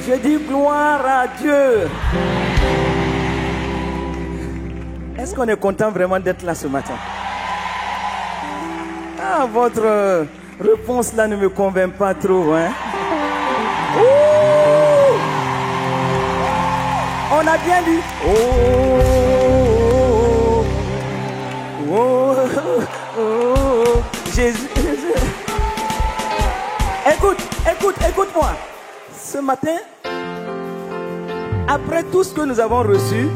Je dis gloire à Dieu. Est-ce qu'on est content vraiment d'être là ce matin? Ah, votre réponse là ne me convainc pas trop, hein? Ouh! On a bien dit. Oh, oh, oh, oh, Jésus. Écoute-moi. Ce matin, après tout ce que nous avons reçu,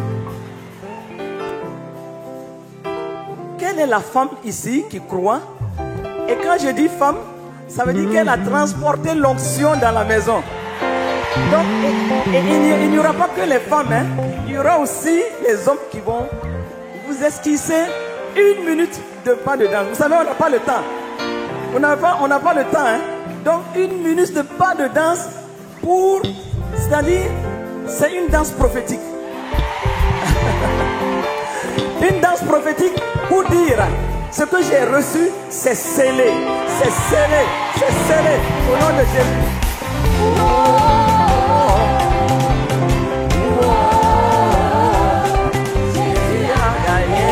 quelle est la femme ici qui croit? Et quand je dis femme, ça veut dire qu'elle a transporté l'onction dans la maison. Donc, il n'y aura pas que les femmes, hein. Il y aura aussi les hommes qui vont vous esquisser 1 minute de pas de danse. Vous savez, on n'a pas le temps. On n'a pas le temps, hein. Donc, 1 minute de pas de danse pour... C'est-à-dire, c'est une danse prophétique. Une danse prophétique pour dire ce que j'ai reçu, c'est scellé. C'est scellé. C'est scellé. Au nom de Jésus. Jésus a gagné.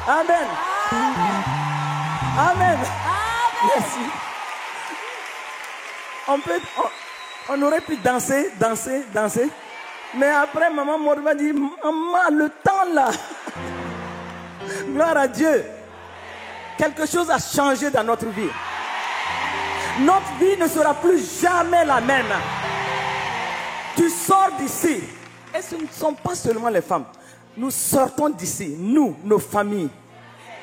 Amen. Amen. Merci. On aurait pu danser. Mais après, maman Maud m'a dit, maman, le temps là. Gloire à Dieu. Quelque chose a changé dans notre vie. Notre vie ne sera plus jamais la même. Tu sors d'ici. Et ce ne sont pas seulement les femmes. Nous sortons d'ici, nous, nos familles,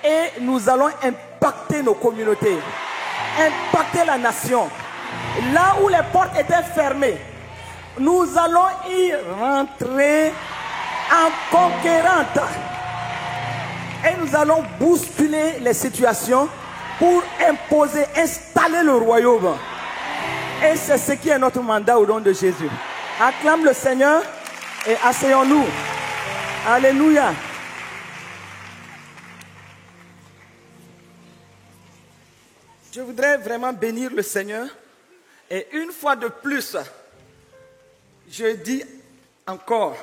et nous allons impacter nos communautés, impacter la nation. Là où les portes étaient fermées, nous allons y rentrer en conquérante. Et nous allons bousculer les situations pour imposer, installer le royaume. Et c'est ce qui est notre mandat au nom de Jésus. Acclame le Seigneur et asseyons-nous. Alléluia. Je voudrais vraiment bénir le Seigneur. Et une fois de plus, je dis encore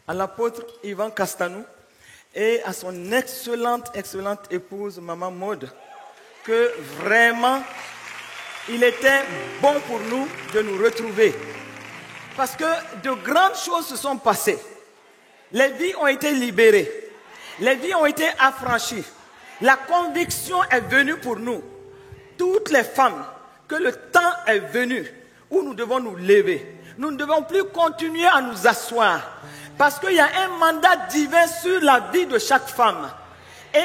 à l'apôtre Yvan Castanou et à son excellente épouse, Maman Maud, que vraiment, il était bon pour nous de nous retrouver. Parce que de grandes choses se sont passées. Les vies ont été libérées. Les vies ont été affranchies. La conviction est venue pour nous, toutes les femmes, que le temps est venu où nous devons nous lever. Nous ne devons plus continuer à nous asseoir. Parce qu'il y a un mandat divin sur la vie de chaque femme. Et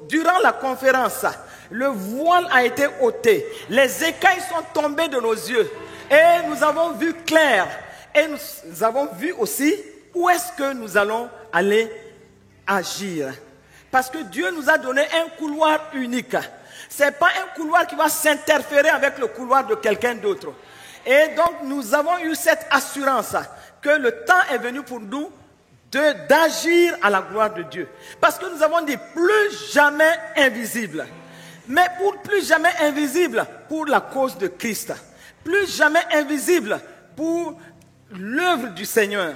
durant la conférence, le voile a été ôté. Les écailles sont tombées de nos yeux. Et nous avons vu clair. Et nous avons vu aussi où est-ce que nous allons aller agir. Parce que Dieu nous a donné un couloir unique. Ce n'est pas un couloir qui va s'interférer avec le couloir de quelqu'un d'autre. Et donc nous avons eu cette assurance que le temps est venu pour nous d'agir à la gloire de Dieu. Parce que nous avons dit plus jamais invisible. Mais pour plus jamais invisible pour la cause de Christ. Plus jamais invisible pour l'œuvre du Seigneur.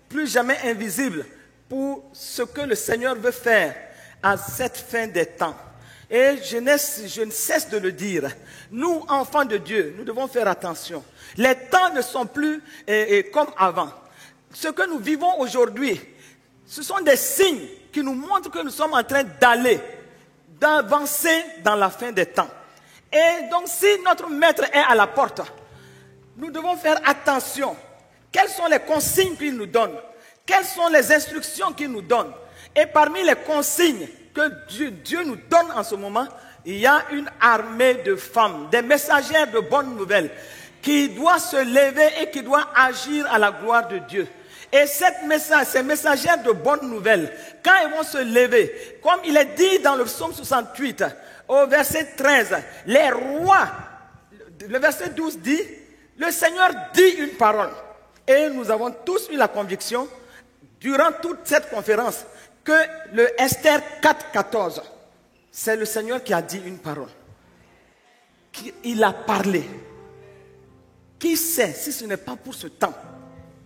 Plus jamais invisible pour ce que le Seigneur veut faire à cette fin des temps. Et je ne cesse de le dire. Nous, enfants de Dieu, nous devons faire attention. Les temps ne sont plus comme avant. Ce que nous vivons aujourd'hui, ce sont des signes qui nous montrent que nous sommes en train d'avancer dans la fin des temps. Et donc, si notre maître est à la porte, nous devons faire attention. Quelles sont les consignes qu'il nous donne? Quelles sont les instructions qu'il nous donne? Et parmi les consignes que Dieu nous donne en ce moment, il y a une armée de femmes, des messagères de bonnes nouvelles, qui doit se lever et qui doit agir à la gloire de Dieu. Et ces messagères de bonnes nouvelles, quand elles vont se lever, comme il est dit dans le psaume 68, au verset 13, les rois, le verset 12 dit, le Seigneur dit une parole. Et nous avons tous eu la conviction, durant toute cette conférence, que le Esther 4.14, c'est le Seigneur qui a dit une parole. Il a parlé. Qui sait si ce n'est pas pour ce temps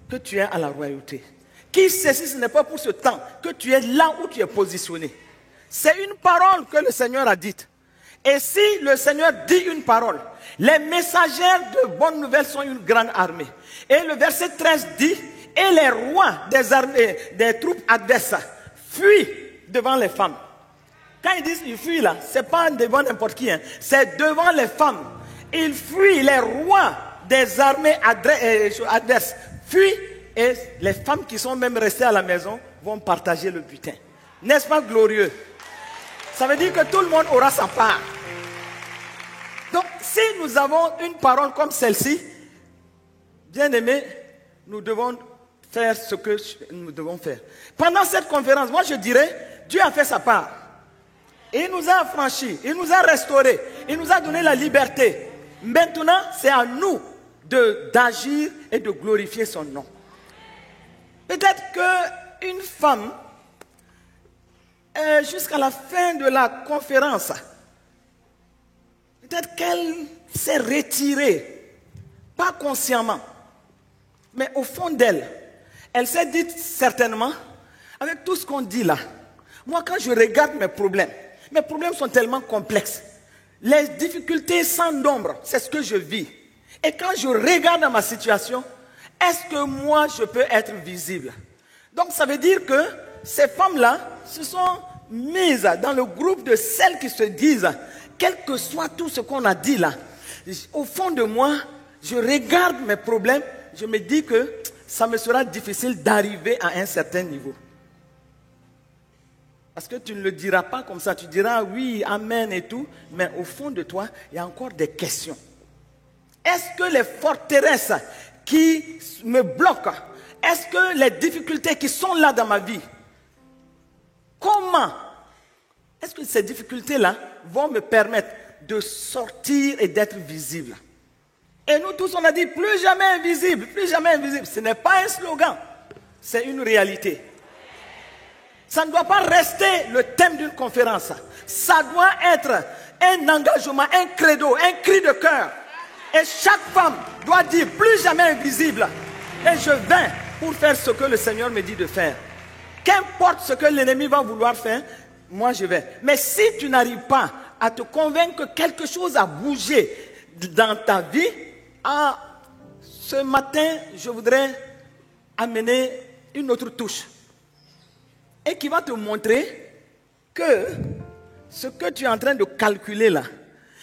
que tu es à la royauté? Qui sait si ce n'est pas pour ce temps que tu es là où tu es positionné? C'est une parole que le Seigneur a dite. Et si le Seigneur dit une parole, les messagères de bonnes nouvelles sont une grande armée. Et le verset 13 dit, et les rois des troupes adverses fuient devant les femmes. Quand ils disent ils fuient là, ce n'est pas devant n'importe qui, hein. C'est devant les femmes. Ils fuient, les rois des armées adverses fuient, et les femmes qui sont même restées à la maison vont partager le butin. N'est-ce pas glorieux? Ça veut dire que tout le monde aura sa part. Donc, si nous avons une parole comme celle-ci, bien aimés, nous devons faire ce que nous devons faire. Pendant cette conférence, moi je dirais, Dieu a fait sa part. Il nous a affranchis, il nous a restaurés, il nous a donné la liberté. Maintenant, c'est à nous d'agir et de glorifier son nom. Peut-être qu'une femme, jusqu'à la fin de la conférence, peut-être qu'elle s'est retirée, pas consciemment, mais au fond d'elle, elle s'est dit certainement, avec tout ce qu'on dit là, moi quand je regarde mes problèmes sont tellement complexes. Les difficultés sans nombre, c'est ce que je vis. Et quand je regarde ma situation, est-ce que moi je peux être visible? Donc ça veut dire que ces femmes-là se sont mises dans le groupe de celles qui se disent, quel que soit tout ce qu'on a dit là, au fond de moi, je regarde mes problèmes, je me dis que ça me sera difficile d'arriver à un certain niveau. Parce que tu ne le diras pas comme ça, tu diras oui, amen et tout, mais au fond de toi, il y a encore des questions. Est-ce que les forteresses qui me bloquent, est-ce que les difficultés qui sont là dans ma vie, comment est-ce que ces difficultés-là vont me permettre de sortir et d'être visible? Et nous tous, on a dit plus jamais invisible, plus jamais invisible. Ce n'est pas un slogan, c'est une réalité. Ça ne doit pas rester le thème d'une conférence. Ça doit être un engagement, un credo, un cri de cœur. Et chaque femme doit dire plus jamais invisible. Et je viens pour faire ce que le Seigneur me dit de faire. Qu'importe ce que l'ennemi va vouloir faire, moi je vais. Mais si tu n'arrives pas à te convaincre que quelque chose a bougé dans ta vie, ce matin, je voudrais amener une autre touche. Et qui va te montrer que ce que tu es en train de calculer là,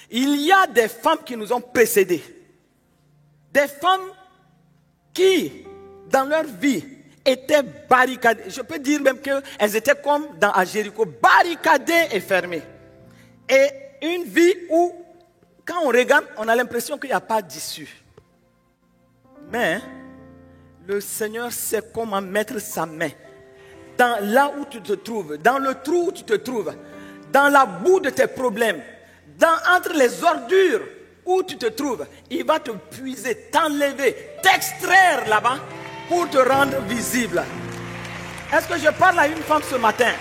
il y a des femmes qui nous ont précédés. Des femmes qui, dans leur vie, étaient barricadées. Je peux dire même qu'elles étaient comme à Jéricho, barricadées et fermées. Et une vie où, quand on regarde, on a l'impression qu'il n'y a pas d'issue. Mais le Seigneur sait comment mettre sa main dans là où tu te trouves, dans le trou où tu te trouves, dans la boue de tes problèmes, entre les ordures où tu te trouves. Il va te puiser, t'enlever, t'extraire là-bas pour te rendre visible. Est-ce que je parle à une femme ce matin?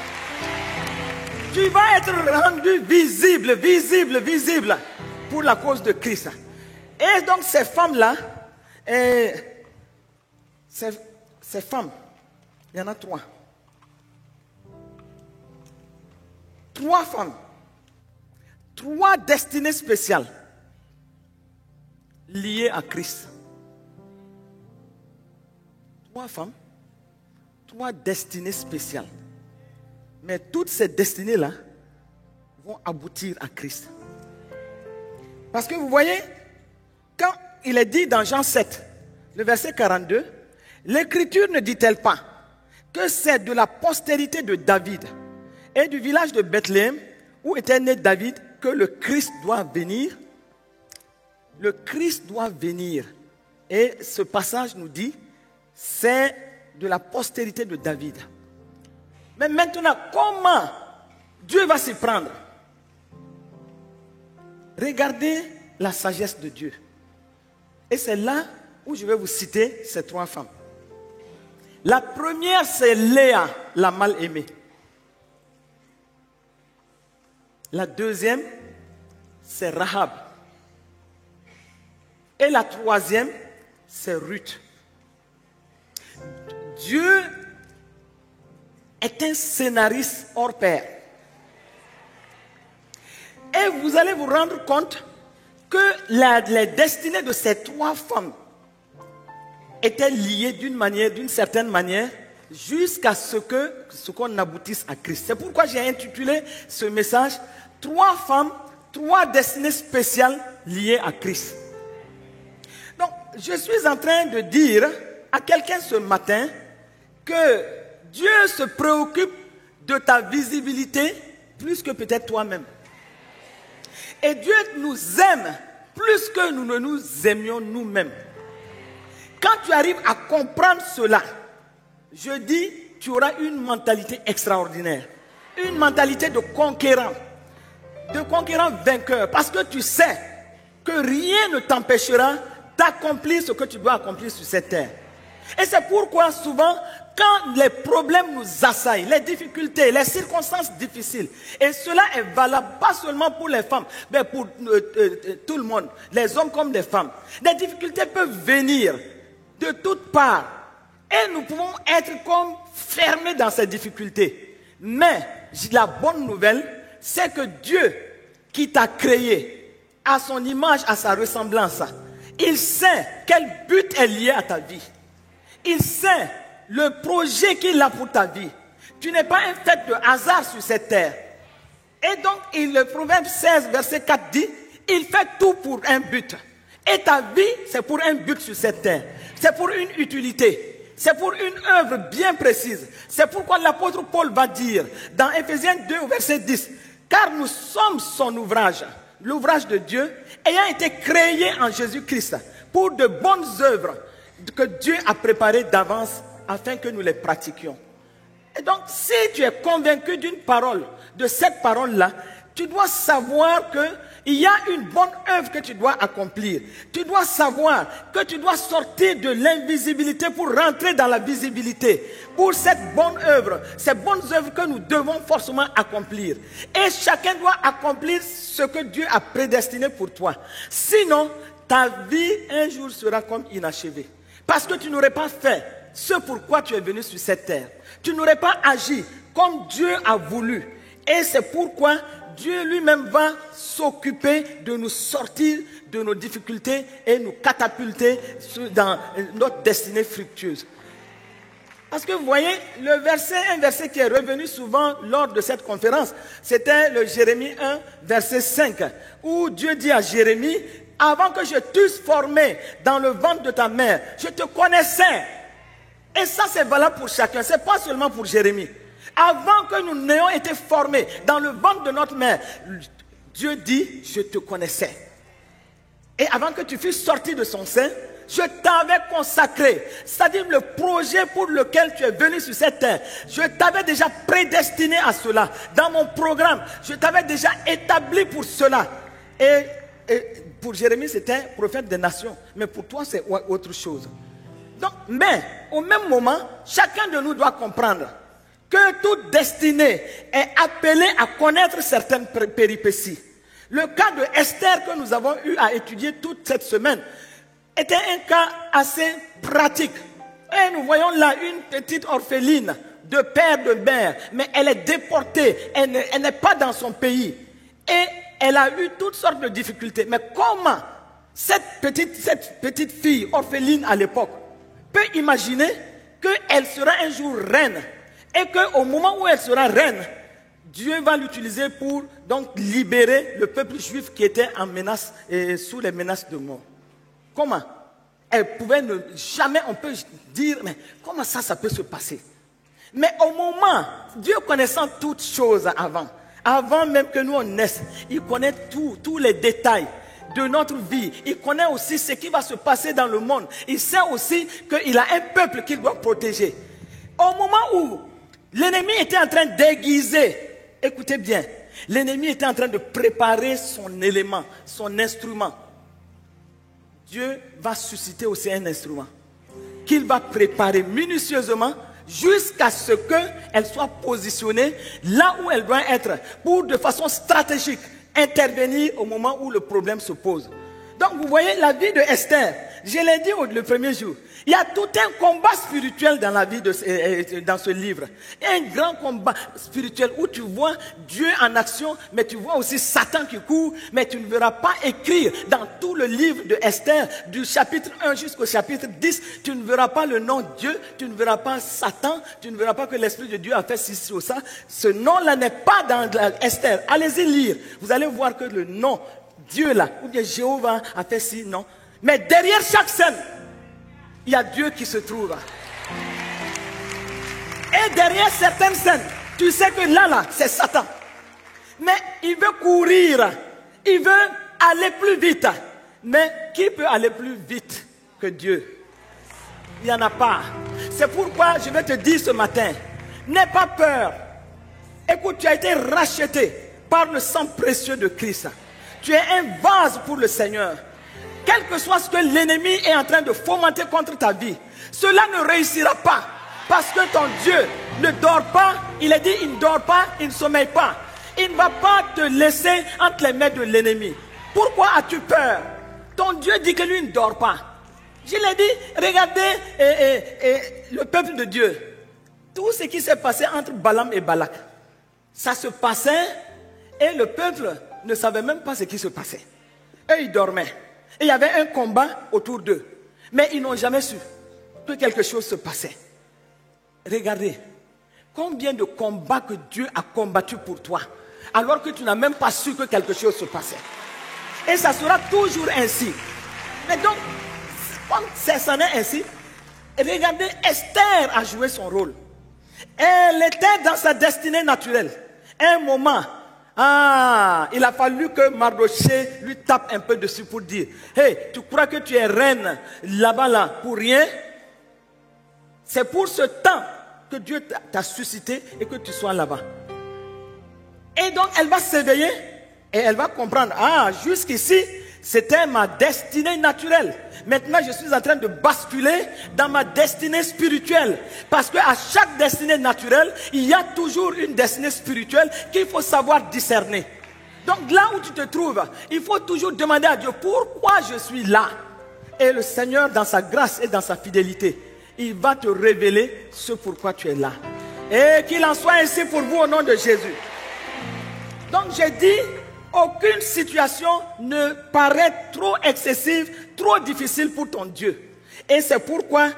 Tu vas être rendu visible, visible, visible pour la cause de Christ. Et donc ces femmes-là, ces femmes, il y en a 3. 3 femmes, 3 destinées spéciales liées à Christ. 3 femmes, 3 destinées spéciales. Mais toutes ces destinées-là vont aboutir à Christ. Parce que vous voyez, quand il est dit dans Jean 7, le verset 42, l'Écriture ne dit-elle pas que c'est de la postérité de David et du village de Bethléem où était né David que le Christ doit venir? Le Christ doit venir. Et ce passage nous dit, c'est de la postérité de David. Mais maintenant, comment Dieu va s'y prendre? Regardez la sagesse de Dieu. Et c'est là où je vais vous citer ces 3 femmes. La première, c'est Léa, la mal-aimée. La deuxième, c'est Rahab. Et la troisième, c'est Ruth. Dieu est un scénariste hors pair. Et vous allez vous rendre compte que les destinées de ces 3 femmes étaient liées d'une certaine manière, jusqu'à ce qu'on aboutisse à Christ. C'est pourquoi j'ai intitulé ce message « 3 femmes, 3 destinées spéciales liées à Christ ». Donc, je suis en train de dire à quelqu'un ce matin que Dieu se préoccupe de ta visibilité plus que peut-être toi-même. Et Dieu nous aime plus que nous ne nous aimions nous-mêmes. Quand tu arrives à comprendre cela, je dis, tu auras une mentalité extraordinaire. Une mentalité de conquérant vainqueur. Parce que tu sais que rien ne t'empêchera d'accomplir ce que tu dois accomplir sur cette terre. Et c'est pourquoi souvent, quand les problèmes nous assaillent, les difficultés, les circonstances difficiles, et cela est valable pas seulement pour les femmes, mais pour tout le monde, les hommes comme les femmes. Les difficultés peuvent venir de toutes parts, et nous pouvons être comme fermés dans ces difficultés. Mais la bonne nouvelle, c'est que Dieu, qui t'a créé à son image, à sa ressemblance, il sait quel but est lié à ta vie. Il sait le projet qu'il a pour ta vie. Tu n'es pas un fait de hasard sur cette terre. Et donc, le Proverbe 16, verset 4 dit, il fait tout pour un but. Et ta vie, c'est pour un but sur cette terre. C'est pour une utilité. C'est pour une œuvre bien précise. C'est pourquoi l'apôtre Paul va dire, dans Éphésiens 2, verset 10, car nous sommes son ouvrage, l'ouvrage de Dieu, ayant été créé en Jésus-Christ pour de bonnes œuvres que Dieu a préparées d'avance afin que nous les pratiquions. Et donc, si tu es convaincu d'une parole, de cette parole-là, tu dois savoir qu'il y a une bonne œuvre que tu dois accomplir. Tu dois savoir que tu dois sortir de l'invisibilité pour rentrer dans la visibilité. Pour cette bonne œuvre, ces bonnes œuvres que nous devons forcément accomplir. Et chacun doit accomplir ce que Dieu a prédestiné pour toi. Sinon, ta vie un jour sera comme inachevée. Parce que tu n'aurais pas fait ce pourquoi tu es venu sur cette terre. Tu n'aurais pas agi comme Dieu a voulu. Et c'est pourquoi Dieu lui-même va s'occuper de nous sortir de nos difficultés et nous catapulter dans notre destinée fructueuse. Parce que vous voyez, un verset qui est revenu souvent lors de cette conférence, c'était le Jérémie 1, verset 5, où Dieu dit à Jérémie, avant que je t'eusse formé dans le ventre de ta mère, je te connaissais. Et ça, c'est valable pour chacun. Ce n'est pas seulement pour Jérémie. Avant que nous n'ayons été formés dans le ventre de notre mère, Dieu dit, je te connaissais. Et avant que tu fusses sorti de son sein, je t'avais consacré. C'est-à-dire le projet pour lequel tu es venu sur cette terre. Je t'avais déjà prédestiné à cela. Dans mon programme, je t'avais déjà établi pour cela. Et pour Jérémie, c'était prophète des nations. Mais pour toi, c'est autre chose. Donc, mais, au même moment, chacun de nous doit comprendre que toute destinée est appelée à connaître certaines péripéties. Le cas de Esther que nous avons eu à étudier toute cette semaine était un cas assez pratique. Et nous voyons là une petite orpheline de père, de mère, mais elle est déportée, elle n'est pas dans son pays. Et elle a eu toutes sortes de difficultés. Mais comment cette petite fille orpheline à l'époque peut imaginer qu'elle sera un jour reine et qu'au moment où elle sera reine, Dieu va l'utiliser pour donc libérer le peuple juif qui était en menace et sous les menaces de mort. Comment? Elle pouvait jamais, on peut dire, mais comment ça peut se passer? Mais au moment, Dieu connaissant toutes choses avant même que nous on naisse, il connaît tous les détails de notre vie. Il connaît aussi ce qui va se passer dans le monde. Il sait aussi qu'il a un peuple qu'il doit protéger. Au moment où l'ennemi était en train d'aiguiser, écoutez bien, l'ennemi était en train de préparer son élément, son instrument. Dieu va susciter aussi un instrument qu'il va préparer minutieusement jusqu'à ce qu'elle soit positionnée là où elle doit être pour de façon stratégique intervenir au moment où le problème se pose. Donc vous voyez la vie de Esther, je l'ai dit le premier jour, il y a tout un combat spirituel dans la vie dans ce livre. Un grand combat spirituel où tu vois Dieu en action, mais tu vois aussi Satan qui court, mais tu ne verras pas écrire dans tout le livre de Esther, du chapitre 1 jusqu'au chapitre 10, tu ne verras pas le nom Dieu, tu ne verras pas Satan, tu ne verras pas que l'Esprit de Dieu a fait ci ou ça. Ce nom-là n'est pas dans Esther. Allez-y lire, vous allez voir que le nom Dieu là, ou bien Jéhovah a fait ci, non. Mais derrière chaque scène, il y a Dieu qui se trouve. Et derrière certaines scènes, tu sais que là, c'est Satan. Mais il veut courir, il veut aller plus vite. Mais qui peut aller plus vite que Dieu? Il n'y en a pas. C'est pourquoi je vais te dire ce matin, n'aie pas peur. Écoute, tu as été racheté par le sang précieux de Christ. Tu es un vase pour le Seigneur. Quel que soit ce que l'ennemi est en train de fomenter contre ta vie, cela ne réussira pas. Parce que ton Dieu ne dort pas. Il a dit, il ne dort pas, il ne sommeille pas. Il ne va pas te laisser entre les mains de l'ennemi. Pourquoi as-tu peur? Ton Dieu dit que lui ne dort pas. Je l'ai dit, regardez le peuple de Dieu. Tout ce qui s'est passé entre Balaam et Balak, ça se passait et le peuple ne savait même pas ce qui se passait. Eux, ils dormaient. Et il y avait un combat autour d'eux. Mais ils n'ont jamais su que quelque chose se passait. Regardez, combien de combats que Dieu a combattu pour toi, alors que tu n'as même pas su que quelque chose se passait. Et ça sera toujours ainsi. Mais donc, comme ça est ainsi, regardez, Esther a joué son rôle. Elle était dans sa destinée naturelle. Un moment, il a fallu que Mardochée lui tape un peu dessus pour dire, hey, tu crois que tu es reine là-bas pour rien? C'est pour ce temps que Dieu t'a suscité et que tu sois là-bas. Et donc elle va s'éveiller et elle va comprendre, jusqu'ici c'était ma destinée naturelle. Maintenant je suis en train de basculer dans ma destinée spirituelle. Parce qu'à chaque destinée naturelle, il y a toujours une destinée spirituelle qu'il faut savoir discerner. Donc là où tu te trouves, il faut toujours demander à Dieu pourquoi je suis là. Et le Seigneur, dans sa grâce et dans sa fidélité, il va te révéler ce pourquoi tu es là. Et qu'il en soit ainsi pour vous au nom de Jésus. Donc j'ai dit, aucune situation ne paraît trop excessive, trop difficile pour ton Dieu. Et c'est pourquoi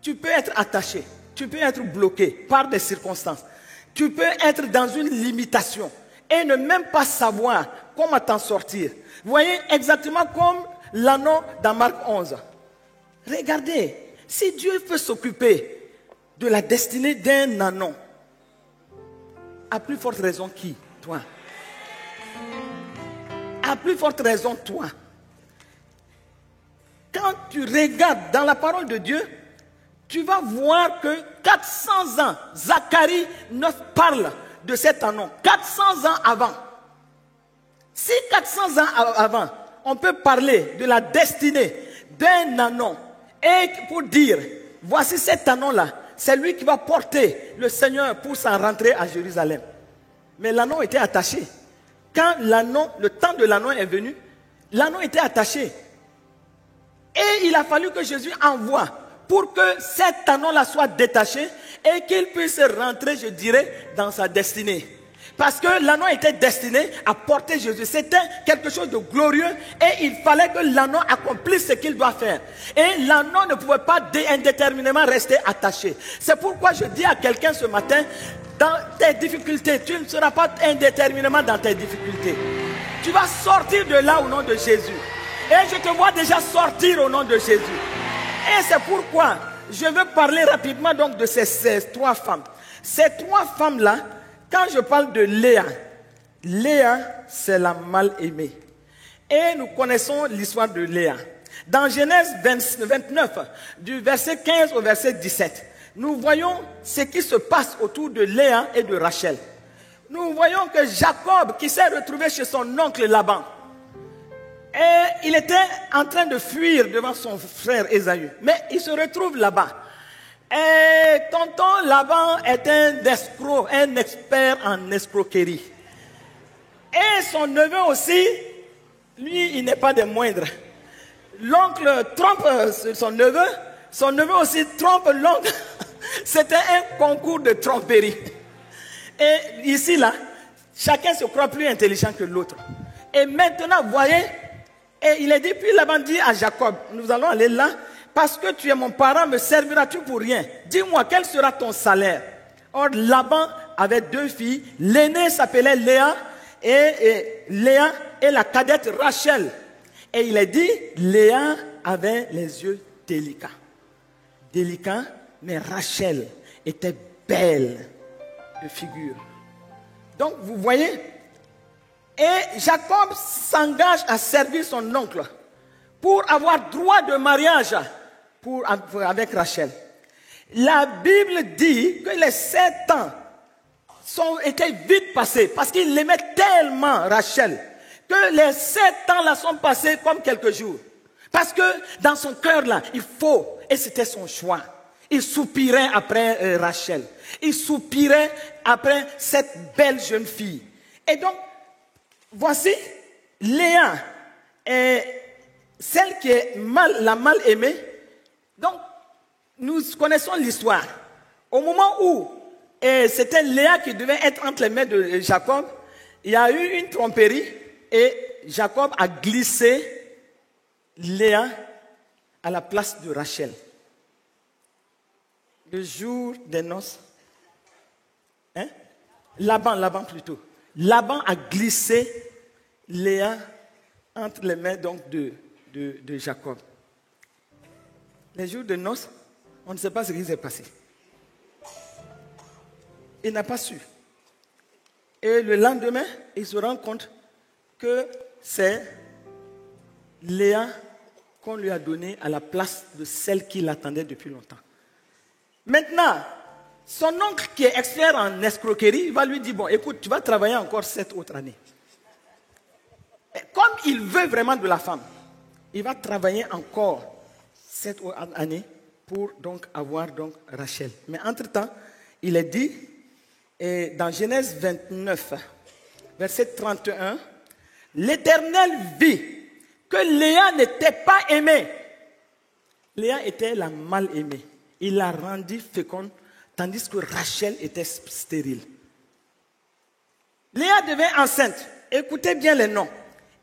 tu peux être attaché, tu peux être bloqué par des circonstances. Tu peux être dans une limitation et ne même pas savoir comment t'en sortir. Vous voyez, exactement comme l'anneau dans Marc 11. Regardez, si Dieu peut s'occuper de la destinée d'un anneau, à plus forte raison qui? Toi. À plus forte raison, toi. Quand tu regardes dans la parole de Dieu, tu vas voir que 400 ans, Zacharie 9 parle de cet anneau. 400 ans avant. Si 400 ans avant, on peut parler de la destinée d'un anneau, et pour dire, voici cet anneau-là, c'est lui qui va porter le Seigneur pour sa rentrée à Jérusalem. Mais l'anneau était attaché. Quand le temps de l'anneau est venu, l'anneau était attaché. Et il a fallu que Jésus envoie pour que cet anneau-là soit détaché et qu'il puisse rentrer, je dirais, dans sa destinée. Parce que l'anneau était destiné à porter Jésus. C'était quelque chose de glorieux et il fallait que l'anneau accomplisse ce qu'il doit faire. Et l'anneau ne pouvait pas indéterminément rester attaché. C'est pourquoi je dis à quelqu'un ce matin, dans tes difficultés, tu ne seras pas indéterminément dans tes difficultés. Tu vas sortir de là au nom de Jésus. Et je te vois déjà sortir au nom de Jésus. Et c'est pourquoi je veux parler rapidement donc de ces 3 femmes. Ces 3 femmes-là, quand je parle de Léa, Léa, c'est la mal-aimée. Et nous connaissons l'histoire de Léa. Dans Genèse 29, du verset 15 au verset 17, nous voyons ce qui se passe autour de Léa et de Rachel. Nous voyons que Jacob, qui s'est retrouvé chez son oncle Laban, et il était en train de fuir devant son frère Ésaü. Mais il se retrouve là-bas. Et tonton Laban est un escroc, un expert en escroquerie. Et son neveu aussi, lui, il n'est pas des moindres. L'oncle trompe son neveu aussi trompe l'oncle. C'était un concours de tromperie. Et ici, là, chacun se croit plus intelligent que l'autre. Et maintenant, vous voyez, et il est dit, puis Laban dit à Jacob, nous allons aller là, parce que tu es mon parent, me serviras-tu pour rien? Dis-moi, quel sera ton salaire? Or, Laban avait 2 filles. L'aînée s'appelait Léa et la cadette Rachel. Et il est dit, Léa avait les yeux délicats. Délicats, mais Rachel était belle de figure. Donc, vous voyez, et Jacob s'engage à servir son oncle pour avoir droit de mariage avec Rachel. La Bible dit que les 7 ans étaient vite passés parce qu'il aimait tellement Rachel que les 7 ans là sont passés comme quelques jours. Parce que dans son cœur là, et c'était son choix. Il soupirait après Rachel. Il soupirait après cette belle jeune fille. Et donc, voici Léa, celle qui est la mal aimée. Donc, nous connaissons l'histoire. Au moment où c'était Léa qui devait être entre les mains de Jacob, il y a eu une tromperie et Jacob a glissé Léa à la place de Rachel. Le jour des noces, Laban plutôt. Laban a glissé Léa entre les mains donc de Jacob. Les jours de noces, on ne sait pas ce qui s'est passé. Il n'a pas su. Et le lendemain, il se rend compte que c'est Léa qu'on lui a donnée à la place de celle qui l'attendait depuis longtemps. Maintenant, son oncle qui est expert en escroquerie, va lui dire, bon, écoute, tu vas travailler encore 7 autres années. Et comme il veut vraiment de la femme, il va travailler encore 7 années pour donc avoir donc Rachel. Mais entre-temps, il est dit, et dans Genèse 29, verset 31, l'Éternel vit que Léa n'était pas aimée. Léa était la mal aimée. Il l'a rendue féconde, tandis que Rachel était stérile. Léa devint enceinte. Écoutez bien les noms.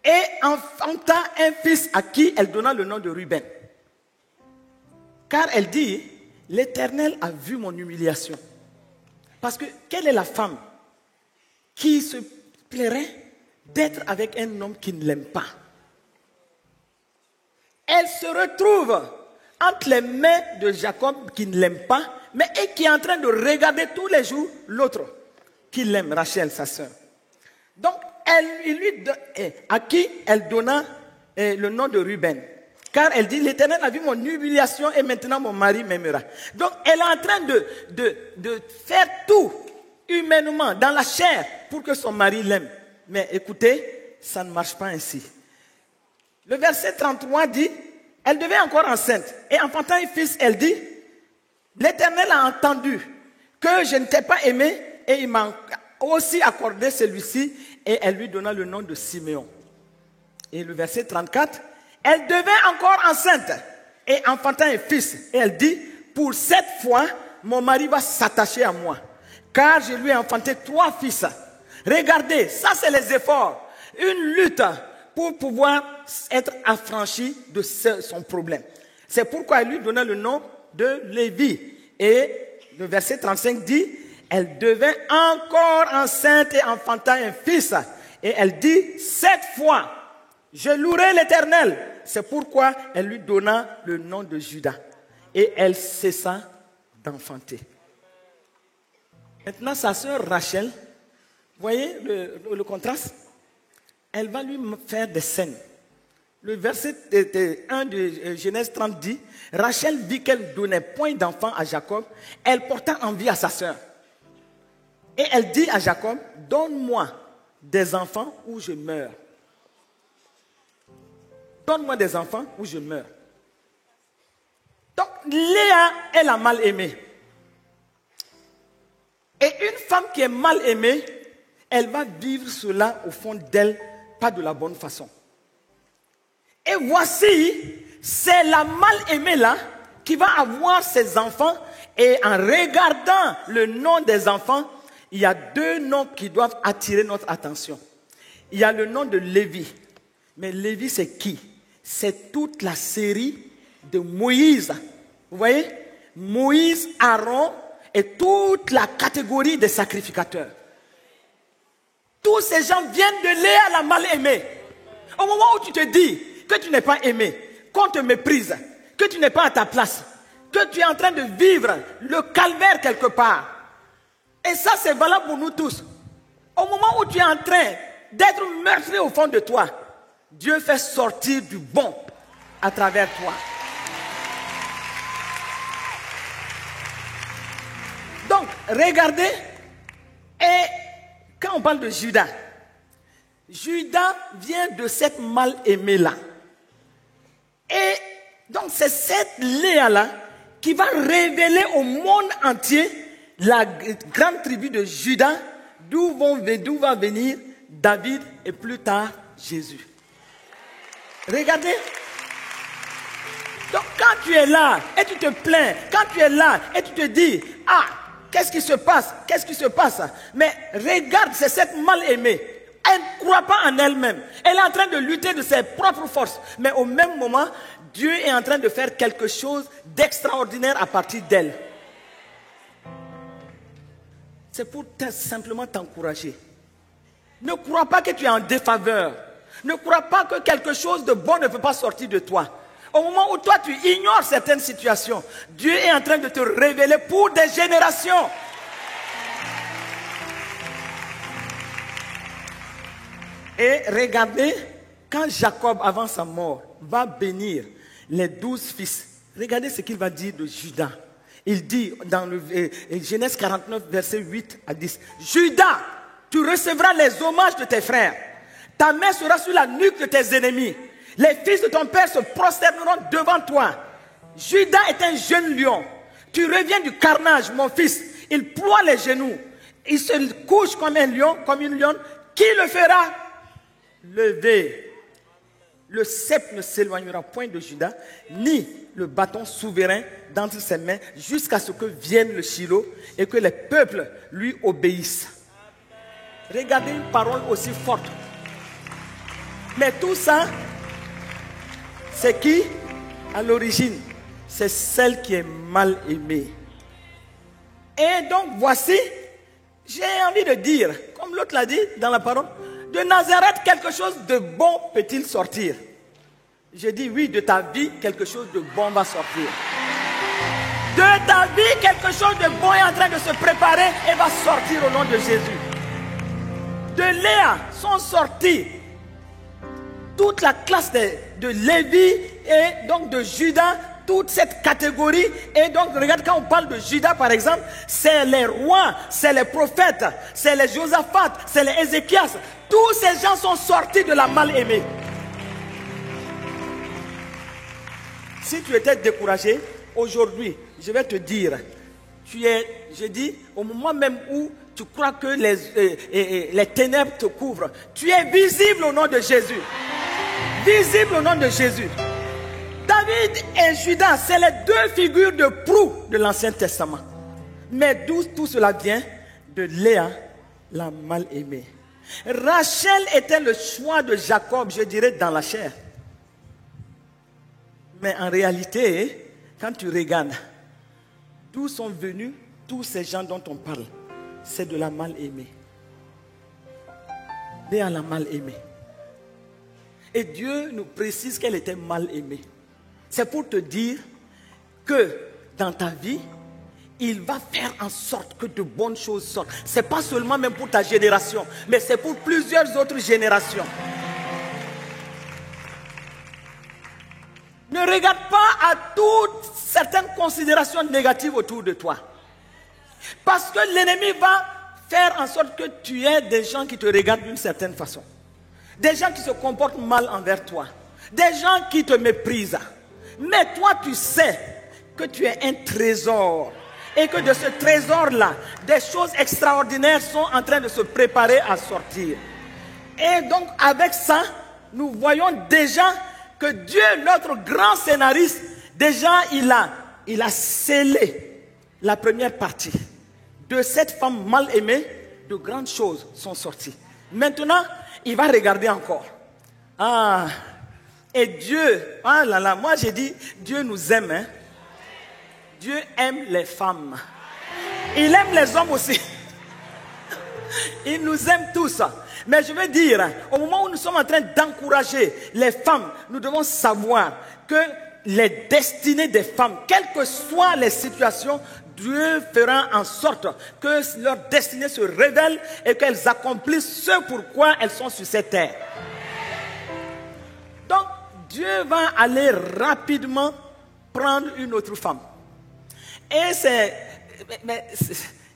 Et enfanta un fils à qui elle donna le nom de Ruben. Car elle dit, l'Éternel a vu mon humiliation. Parce que quelle est la femme qui se plairait d'être avec un homme qui ne l'aime pas? Elle se retrouve entre les mains de Jacob qui ne l'aime pas, mais qui est en train de regarder tous les jours l'autre qui l'aime, Rachel, sa sœur. Donc, à qui elle donna le nom de Ruben. Car elle dit, l'Éternel a vu mon humiliation et maintenant mon mari m'aimera. Donc, elle est en train de faire tout humainement, dans la chair, pour que son mari l'aime. Mais écoutez, ça ne marche pas ainsi. Le verset 33 dit, elle devait encore enceinte. Et enfantant un fils, elle dit, l'Éternel a entendu que je ne t'ai pas aimé et il m'a aussi accordé celui-ci et elle lui donna le nom de Siméon. Et le verset 34, elle devait encore enceinte et enfantant un fils. Et elle dit, pour cette fois, mon mari va s'attacher à moi, car je lui ai enfanté 3 fils. Regardez, ça c'est les efforts. Une lutte pour pouvoir être affranchi de son problème. C'est pourquoi elle lui donna le nom de Lévi. Et le verset 35 dit, elle devint encore enceinte et enfanta un fils. Et elle dit, 7 fois, je louerai l'Éternel. C'est pourquoi elle lui donna le nom de Judas. Et elle cessa d'enfanter. Maintenant, sa sœur Rachel, vous voyez le contraste? Elle va lui faire des scènes. Le verset 1 de Genèse 30 dit, Rachel vit qu'elle ne donnait point d'enfant à Jacob, elle porta envie à sa sœur. Et elle dit à Jacob, donne-moi des enfants ou je meurs. Donne-moi des enfants ou je meurs. Donc, Léa, elle a mal aimé. Et une femme qui est mal aimée, elle va vivre cela au fond d'elle, pas de la bonne façon. Et voici, c'est la mal aimée là qui va avoir ses enfants. Et en regardant le nom des enfants, il y a 2 noms qui doivent attirer notre attention. Il y a le nom de Lévi. Mais Lévi, c'est qui? C'est toute la série de Moïse. Vous voyez? Moïse, Aaron et toute la catégorie des sacrificateurs. Tous ces gens viennent de Léa, la mal aimée. Au moment où tu te dis que tu n'es pas aimé, qu'on te méprise, que tu n'es pas à ta place, que tu es en train de vivre le calvaire quelque part. Et ça, c'est valable pour nous tous. Au moment où tu es en train d'être meurtri au fond de toi, Dieu fait sortir du bon à travers toi. Donc, regardez, et quand on parle de Judas, Judas vient de cette mal-aimée-là. Et donc, c'est cette Léa-là qui va révéler au monde entier la grande tribu de Judas, d'où va venir David et plus tard Jésus. Regardez. Donc, quand tu es là et tu te plains, quand tu es là et tu te dis, ah, qu'est-ce qui se passe? Qu'est-ce qui se passe? Mais regarde, c'est cette mal-aimée. Elle ne croit pas en elle-même. Elle est en train de lutter de ses propres forces. Mais au même moment, Dieu est en train de faire quelque chose d'extraordinaire à partir d'elle. C'est pour simplement t'encourager. Ne crois pas que tu es en défaveur. Ne crois pas que quelque chose de bon ne peut pas sortir de toi. Au moment où toi tu ignores certaines situations, Dieu est en train de te révéler pour des générations. Et regardez, quand Jacob, avant sa mort, va bénir les 12 fils, regardez ce qu'il va dire de Judas. Il dit dans le Genèse 49, verset 8 à 10, Judas, tu recevras les hommages de tes frères. Ta main sera sur la nuque de tes ennemis. Les fils de ton père se prosterneront devant toi. Judas est un jeune lion. Tu reviens du carnage, mon fils. Il ploie les genoux. Il se couche comme un lion, comme une lionne. Qui le fera lever? Le sceptre ne s'éloignera point de Judas, ni le bâton souverain d'entre ses mains, jusqu'à ce que vienne le Shiloh et que les peuples lui obéissent. Regardez une parole aussi forte. Mais tout ça, c'est qui? À l'origine, c'est celle qui est mal aimée. Et donc voici, j'ai envie de dire, comme l'autre l'a dit dans la parole, de Nazareth, quelque chose de bon peut-il sortir? Je dis oui, de ta vie, quelque chose de bon va sortir. De ta vie, quelque chose de bon est en train de se préparer et va sortir au nom de Jésus. De Léa sont sortis toute la classe de Lévi et donc de Judas, toute cette catégorie. Et donc, regarde, quand on parle de Judas, par exemple, c'est les rois, c'est les prophètes, c'est les Josaphat, c'est les Ézéchias. Tous ces gens sont sortis de la mal-aimée. Si tu étais découragé, aujourd'hui, je vais te dire, je dis, au moment même où tu crois que les ténèbres te couvrent, tu es visible au nom de Jésus. Visible au nom de Jésus. David et Judas, c'est les 2 figures de proue de l'Ancien Testament. Mais d'où tout cela vient? De Léa, la mal-aimée. Rachel était le choix de Jacob, je dirais, dans la chair. Mais en réalité, quand tu regardes, d'où sont venus tous ces gens dont on parle, c'est de la mal-aimée. Née à la mal-aimée. Et Dieu nous précise qu'elle était mal-aimée. C'est pour te dire que dans ta vie, il va faire en sorte que de bonnes choses sortent. Ce n'est pas seulement même pour ta génération, mais c'est pour plusieurs autres générations. Ne regarde pas à toutes certaines considérations négatives autour de toi. Parce que l'ennemi va faire en sorte que tu aies des gens qui te regardent d'une certaine façon. Des gens qui se comportent mal envers toi. Des gens qui te méprisent. Mais toi, tu sais que tu es un trésor. Et que de ce trésor-là, des choses extraordinaires sont en train de se préparer à sortir. Et donc, avec ça, nous voyons déjà que Dieu, notre grand scénariste, déjà, il a scellé la première partie. De cette femme mal aimée, de grandes choses sont sorties. Maintenant, il va regarder encore. Ah, et Dieu, ah là là, moi j'ai dit, Dieu nous aime, hein. Dieu aime les femmes. Il aime les hommes aussi. Il nous aime tous. Mais je veux dire, au moment où nous sommes en train d'encourager les femmes, nous devons savoir que les destinées des femmes, quelles que soient les situations, Dieu fera en sorte que leur destinée se révèle et qu'elles accomplissent ce pourquoi elles sont sur cette terre. Donc, Dieu va aller rapidement prendre une autre femme. Et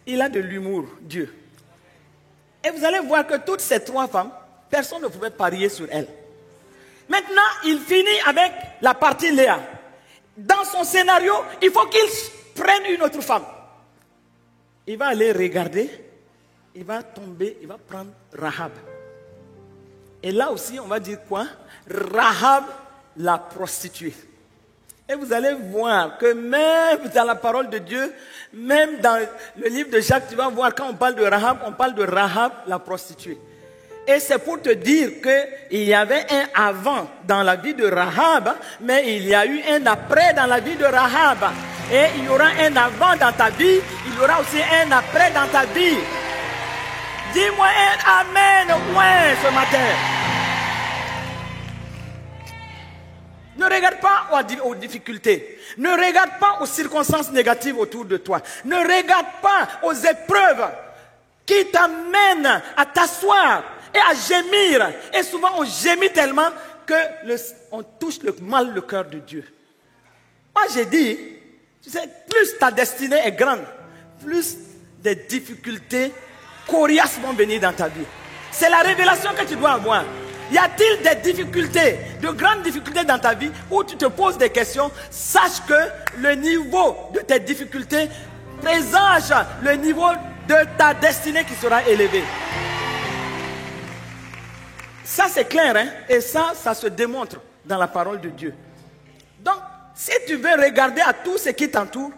il a de l'humour, Dieu. Et vous allez voir que toutes ces trois femmes, personne ne pouvait parier sur elles. Maintenant, il finit avec la partie Léa. Dans son scénario, il faut qu'il prenne une autre femme. Il va aller regarder, il va tomber, il va prendre Rahab. Et là aussi, on va dire quoi? Rahab, la prostituée. Et vous allez voir que même dans la parole de Dieu, même dans le livre de Jacques, tu vas voir quand on parle de Rahab, la prostituée. Et c'est pour te dire qu'il y avait un avant dans la vie de Rahab, mais il y a eu un après dans la vie de Rahab. Et il y aura un avant dans ta vie, il y aura aussi un après dans ta vie. Dis-moi un amen au moins ce matin. Ne regarde pas aux difficultés. Ne regarde pas aux circonstances négatives autour de toi. Ne regarde pas aux épreuves qui t'amènent à t'asseoir et à gémir. Et souvent, on gémit tellement qu'on touche le cœur de Dieu. Moi, j'ai dit, tu sais, plus ta destinée est grande, plus des difficultés coriaces vont venir dans ta vie. C'est la révélation que tu dois avoir. Y a-t-il des difficultés, de grandes difficultés dans ta vie où tu te poses des questions? Sache que le niveau de tes difficultés présage le niveau de ta destinée qui sera élevé. Ça c'est clair, hein? Et ça se démontre dans la parole de Dieu. Donc, si tu veux regarder à tout ce qui t'entoure,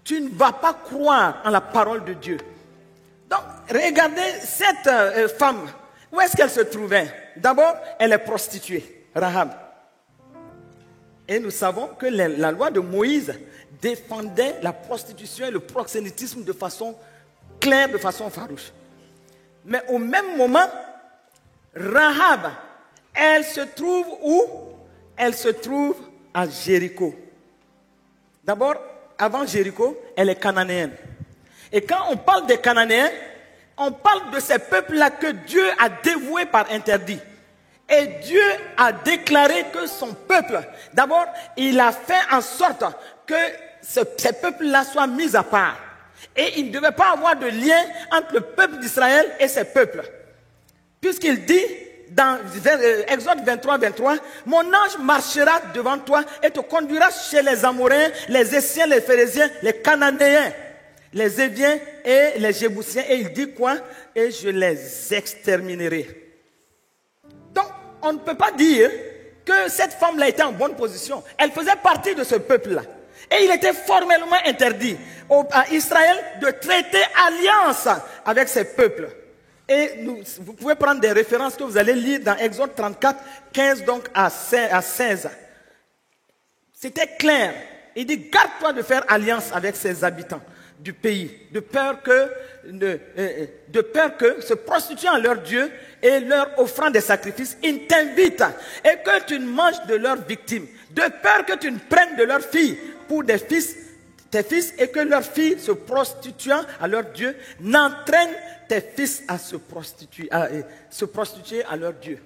tu ne vas pas croire en la parole de Dieu. Donc, regardez cette femme. Où est-ce qu'elle se trouvait? D'abord, elle est prostituée, Rahab. Et nous savons que la loi de Moïse défendait la prostitution et le proxénétisme de façon claire, de façon farouche. Mais au même moment, Rahab, elle se trouve où? Elle se trouve à Jéricho. D'abord, avant Jéricho, elle est cananéenne. Et quand on parle des Cananéens, on parle de ces peuples-là que Dieu a dévoués par interdit. Et Dieu a déclaré que son peuple, d'abord, il a fait en sorte que ces peuples-là soient mis à part. Et il ne devait pas avoir de lien entre le peuple d'Israël et ces peuples. Puisqu'il dit, dans Exode 23, 23, « Mon ange marchera devant toi et te conduira chez les Amoréens, les Essiens, les Phérésiens, les Cananéens, les Éviens et les Jébusiens. » Et il dit quoi? « Et je les exterminerai. » Donc, on ne peut pas dire que cette femme-là était en bonne position. Elle faisait partie de ce peuple-là. Et il était formellement interdit à Israël de traiter alliance avec ces peuples. Et vous pouvez prendre des références que vous allez lire dans Exode 34, 15 donc à 16. C'était clair. Il dit, garde-toi de faire alliance avec ces habitants du pays, de peur que se prostituant à leur Dieu et leur offrant des sacrifices, ils t'invitent et que tu manges de leurs victimes, de peur que tu ne prennes de leurs filles pour tes fils et que leurs filles se prostituant à leur Dieu n'entraînent tes fils à se prostituer à leur Dieu.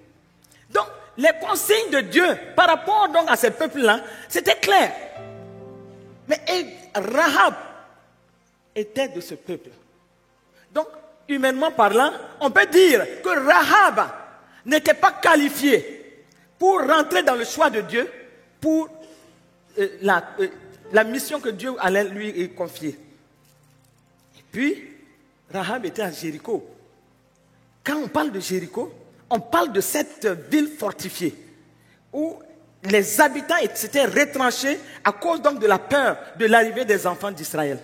Donc, les consignes de Dieu par rapport donc à ces peuples-là, c'était clair. Mais Rahab était de ce peuple. Donc, humainement parlant, on peut dire que Rahab n'était pas qualifiée pour rentrer dans le choix de Dieu pour la mission que Dieu allait lui confier. Et puis, Rahab était à Jéricho. Quand on parle de Jéricho, on parle de cette ville fortifiée où les habitants s'étaient retranchés à cause donc de la peur de l'arrivée des enfants d'Israël.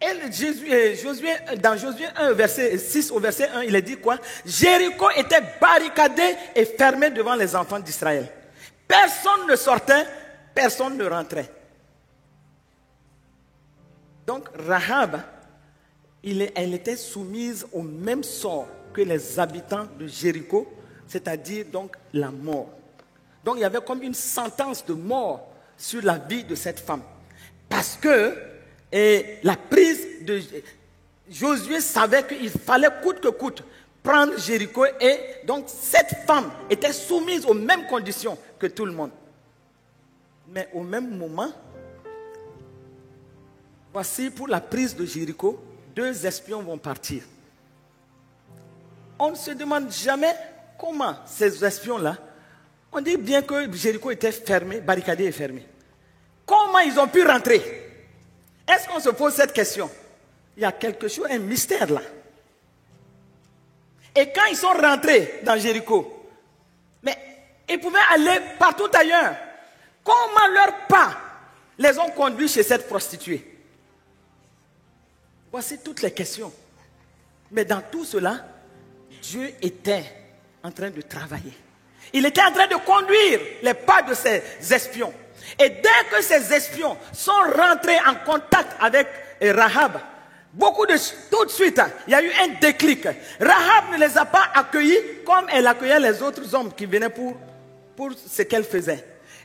Et dans Josué 1, verset 6 au verset 1, il est dit quoi? Jéricho était barricadé et fermé devant les enfants d'Israël. Personne ne sortait, personne ne rentrait. Donc Rahab, elle était soumise au même sort que les habitants de Jéricho, c'est-à-dire donc la mort. Donc il y avait comme une sentence de mort sur la vie de cette femme. Parce que la prise de Josué savait qu'il fallait coûte que coûte prendre Jéricho et donc cette femme était soumise aux mêmes conditions que tout le monde. Mais au même moment, voici pour la prise de Jéricho, 2 espions vont partir. On ne se demande jamais comment ces espions-là, on dit bien que Jéricho était fermé, barricadé et fermé. Comment ils ont pu rentrer? Est-ce qu'on se pose cette question? Il y a quelque chose, un mystère là. Et quand ils sont rentrés dans Jéricho, mais ils pouvaient aller partout ailleurs. Comment leurs pas les ont conduits chez cette prostituée? Voici toutes les questions. Mais dans tout cela, Dieu était en train de travailler. Il était en train de conduire les pas de ces espions. Et dès que ces espions sont rentrés en contact avec Rahab, tout de suite, il y a eu un déclic. Rahab ne les a pas accueillis comme elle accueillait les autres hommes qui venaient pour ce qu'elle faisait.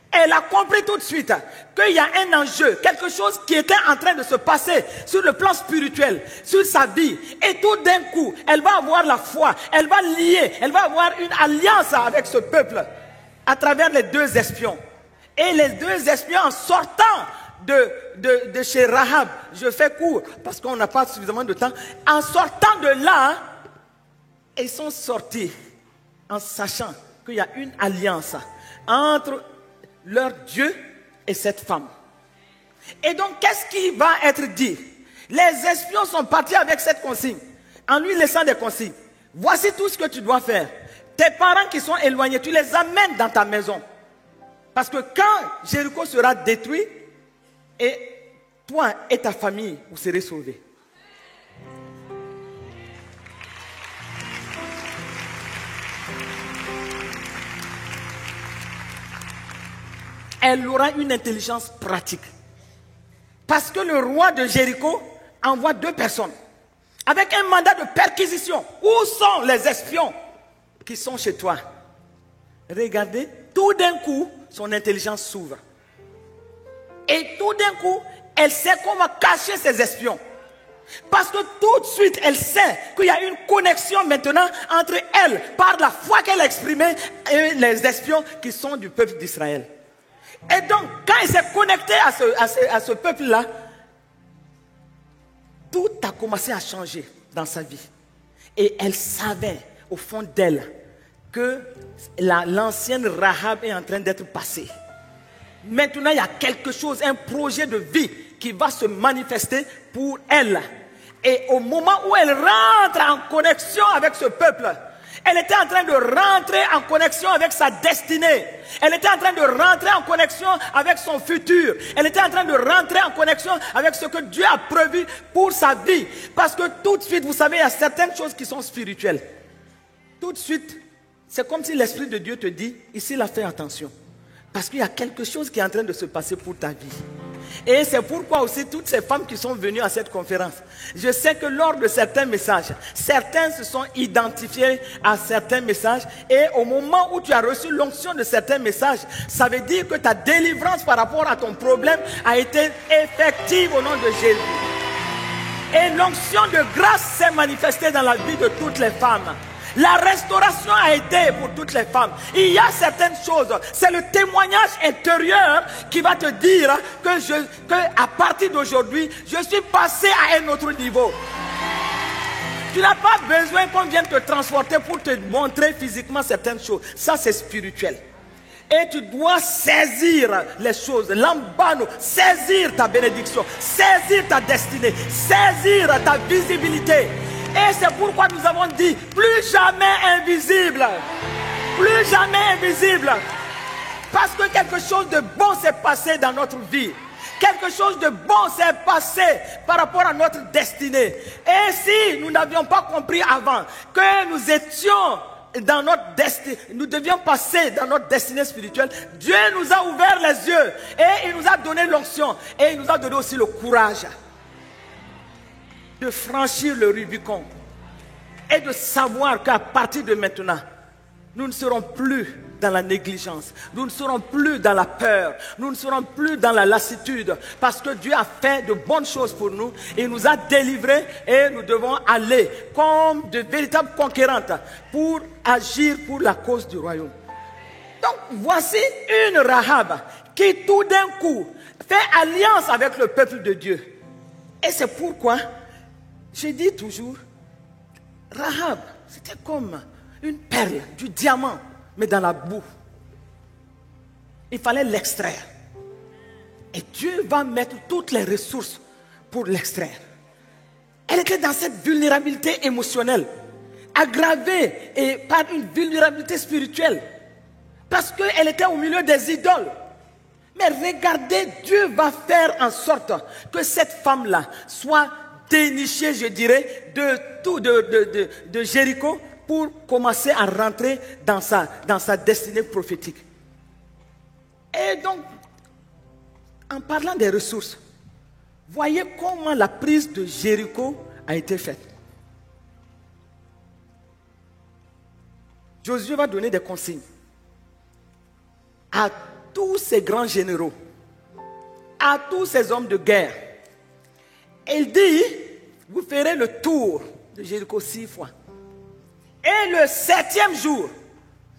Elle a compris tout de suite qu'il y a un enjeu, quelque chose qui était en train de se passer sur le plan spirituel, sur sa vie. Et tout d'un coup, elle va avoir la foi, elle va lier, elle va avoir une alliance avec ce peuple à travers les 2 espions. Et les 2 espions, en sortant de chez Rahab, je fais court parce qu'on n'a pas suffisamment de temps, en sortant de là, ils sont sortis en sachant qu'il y a une alliance entre leur Dieu et cette femme. Et donc, qu'est-ce qui va être dit? Les espions sont partis avec cette consigne, en lui laissant des consignes. Voici tout ce que tu dois faire. Tes parents qui sont éloignés, tu les amènes dans ta maison. Parce que quand Jéricho sera détruit, et toi et ta famille, vous serez sauvés. Elle aura une intelligence pratique. Parce que le roi de Jéricho envoie 2 personnes avec un mandat de perquisition. Où sont les espions qui sont chez toi? Regardez, tout d'un coup, son intelligence s'ouvre. Et tout d'un coup, elle sait comment cacher ses espions. Parce que tout de suite, elle sait qu'il y a une connexion maintenant entre elle, par la foi qu'elle a exprimée, et les espions qui sont du peuple d'Israël. Et donc, quand elle s'est connectée à ce peuple-là, tout a commencé à changer dans sa vie. Et elle savait, au fond d'elle, que l'ancienne Rahab est en train d'être passée. Maintenant, il y a quelque chose, un projet de vie qui va se manifester pour elle. Et au moment où elle rentre en connexion avec ce peuple, Elle était en train de rentrer en connexion avec sa destinée. Elle était en train de rentrer en connexion avec son futur. Elle était en train de rentrer en connexion avec ce que Dieu a prévu pour sa vie. Parce que tout de suite, vous savez, il y a certaines choses qui sont spirituelles. Tout de suite, c'est comme si l'Esprit de Dieu te dit, ici, là, fais attention. Parce qu'il y a quelque chose qui est en train de se passer pour ta vie. Et c'est pourquoi aussi toutes ces femmes qui sont venues à cette conférence, je sais que lors de certains messages, certains se sont identifiés à certains messages et au moment où tu as reçu l'onction de certains messages, ça veut dire que ta délivrance par rapport à ton problème a été effective au nom de Jésus. Et l'onction de grâce s'est manifestée dans la vie de toutes les femmes. La restauration a été pour toutes les femmes. Il y a certaines choses, c'est le témoignage intérieur qui va te dire que à partir d'aujourd'hui, je suis passé à un autre niveau. Tu n'as pas besoin qu'on vienne te transporter pour te montrer physiquement certaines choses. Ça, c'est spirituel. Et tu dois saisir les choses, l'ambano, saisir ta bénédiction, saisir ta destinée, saisir ta visibilité. Et c'est pourquoi nous avons dit, plus jamais invisible. Plus jamais invisible. Parce que quelque chose de bon s'est passé dans notre vie. Quelque chose de bon s'est passé par rapport à notre destinée. Et si nous n'avions pas compris avant que nous étions dans notre destinée, nous devions passer dans notre destinée spirituelle, Dieu nous a ouvert les yeux et il nous a donné l'onction et il nous a donné aussi le courage de franchir le Rubicon et de savoir qu'à partir de maintenant, nous ne serons plus dans la négligence, nous ne serons plus dans la peur, nous ne serons plus dans la lassitude, parce que Dieu a fait de bonnes choses pour nous, il nous a délivrés et nous devons aller comme de véritables conquérantes pour agir pour la cause du royaume. Donc voici une Rahab qui tout d'un coup fait alliance avec le peuple de Dieu. Et c'est pourquoi je dis toujours, Rahab, c'était comme une perle, du diamant, mais dans la boue. Il fallait l'extraire. Et Dieu va mettre toutes les ressources pour l'extraire. Elle était dans cette vulnérabilité émotionnelle, aggravée et par une vulnérabilité spirituelle, parce qu'elle était au milieu des idoles. Mais regardez, Dieu va faire en sorte que cette femme-là soit dénichée, je dirais, de Jéricho pour commencer à rentrer dans sa destinée prophétique. Et donc, en parlant des ressources, voyez comment la prise de Jéricho a été faite. Josué va donner des consignes à tous ces grands généraux, à tous ces hommes de guerre. Il dit, vous ferez le tour de Jéricho 6 fois. Et le 7e jour,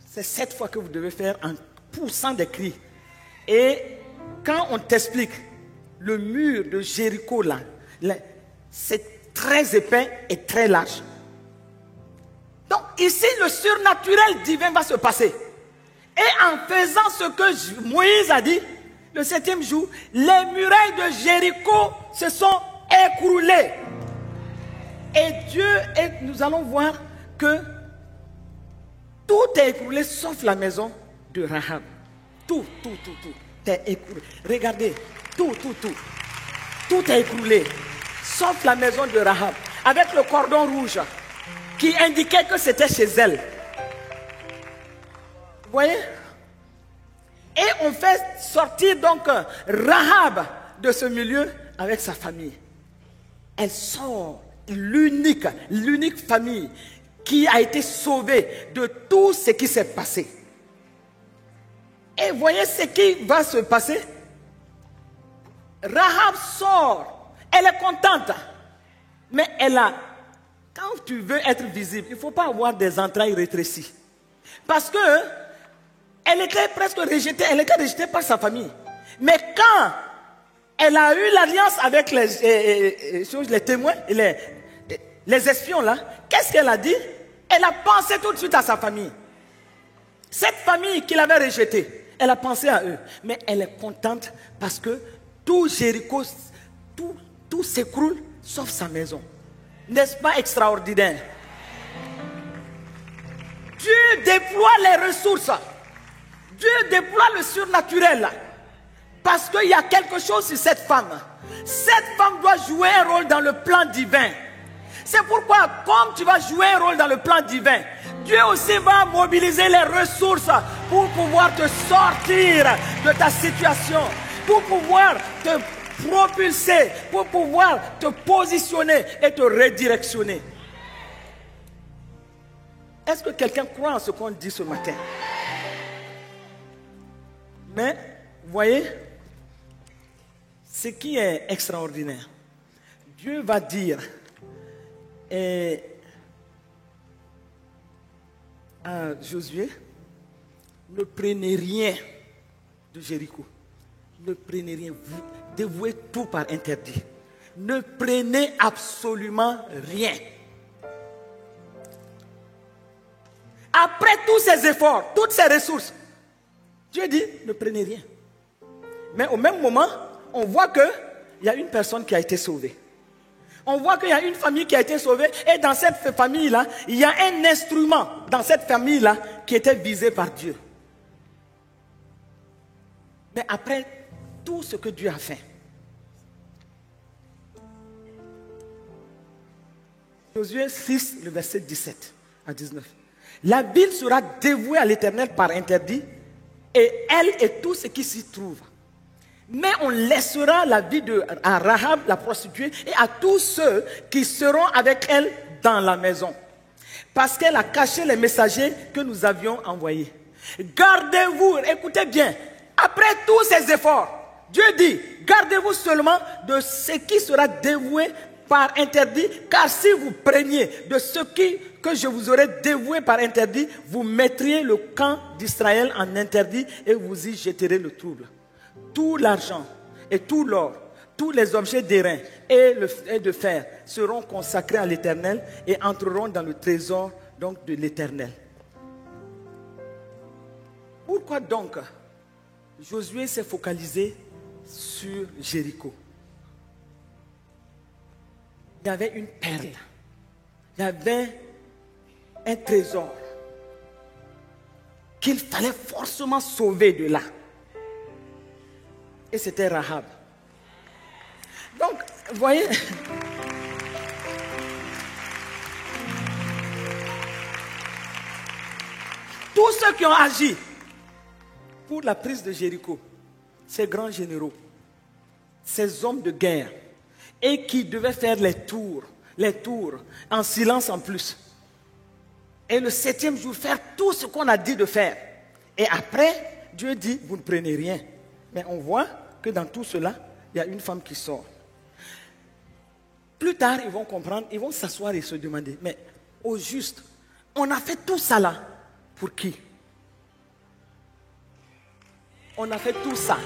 c'est 7 fois que vous devez faire en poussant des cris. Et quand on t'explique, le mur de Jéricho là, c'est très épais et très large. Donc ici, le surnaturel divin va se passer. Et en faisant ce que Moïse a dit, le 7e jour, les murailles de Jéricho se sont écroulées. Et nous allons voir que tout est écroulé sauf la maison de Rahab. Tout est écroulé. Regardez, tout est écroulé sauf la maison de Rahab, avec le cordon rouge qui indiquait que c'était chez elle. Vous voyez? Et on fait sortir donc Rahab de ce milieu avec sa famille. Elle sort, l'unique famille qui a été sauvée de tout ce qui s'est passé. Et voyez ce qui va se passer. Rahab sort, elle est contente, mais quand tu veux être visible, il ne faut pas avoir des entrailles rétrécies. Parce que elle était presque rejetée, elle était rejetée par sa famille. Mais quand elle a eu l'alliance avec les témoins, les espions là, qu'est-ce qu'elle a dit? Elle a pensé tout de suite à sa famille. Cette famille qu'il avait rejetée, elle a pensé à eux. Mais elle est contente parce que tout Jéricho, tout s'écroule sauf sa maison. N'est-ce pas extraordinaire? déploie les ressources. Dieu déploie le surnaturel. Parce qu'il y a quelque chose sur cette femme. Cette femme doit jouer un rôle dans le plan divin. C'est pourquoi, comme tu vas jouer un rôle dans le plan divin, Dieu aussi va mobiliser les ressources pour pouvoir te sortir de ta situation, pour pouvoir te propulser, pour pouvoir te positionner et te redirectionner. Est-ce que quelqu'un croit en ce qu'on dit ce matin? Mais, vous voyez, ce qui est extraordinaire, Dieu va dire à Josué, ne prenez rien de Jéricho. Ne prenez rien. Vous dévouez tout par interdit. Ne prenez absolument rien. Après tous ces efforts, toutes ces ressources, Dieu dit, ne prenez rien. Mais au même moment, on voit qu'il y a une personne qui a été sauvée. On voit qu'il y a une famille qui a été sauvée. Et dans cette famille-là, il y a un instrument dans cette famille-là qui était visé par Dieu. Mais après tout ce que Dieu a fait, Josué 6, le verset 17 à 19. La ville sera dévouée à l'Éternel par interdit, et elle et tout ce qui s'y trouve. Mais on laissera la vie à Rahab, la prostituée, et à tous ceux qui seront avec elle dans la maison. Parce qu'elle a caché les messagers que nous avions envoyés. Gardez-vous, écoutez bien, après tous ces efforts, Dieu dit, gardez-vous seulement de ce qui sera dévoué par interdit, car si vous preniez de ce que je vous aurais dévoué par interdit, vous mettriez le camp d'Israël en interdit et vous y jetterez le trouble. Tout l'argent et tout l'or, tous les objets d'airain et de fer seront consacrés à l'Éternel et entreront dans le trésor donc de l'Éternel. Pourquoi donc Josué s'est focalisé sur Jéricho? Il y avait une perle, il y avait un trésor qu'il fallait forcément sauver de là. Et c'était Rahab. Donc, vous voyez, tous ceux qui ont agi pour la prise de Jéricho, ces grands généraux, ces hommes de guerre, et qui devaient faire les tours, en silence en plus. Et le 7e jour, faire tout ce qu'on a dit de faire. Et après, Dieu dit, vous ne prenez rien. Mais on voit que dans tout cela, il y a une femme qui sort. Plus tard, ils vont comprendre, ils vont s'asseoir et se demander, mais au juste, on a fait tout ça là, pour qui? On a fait tout ça.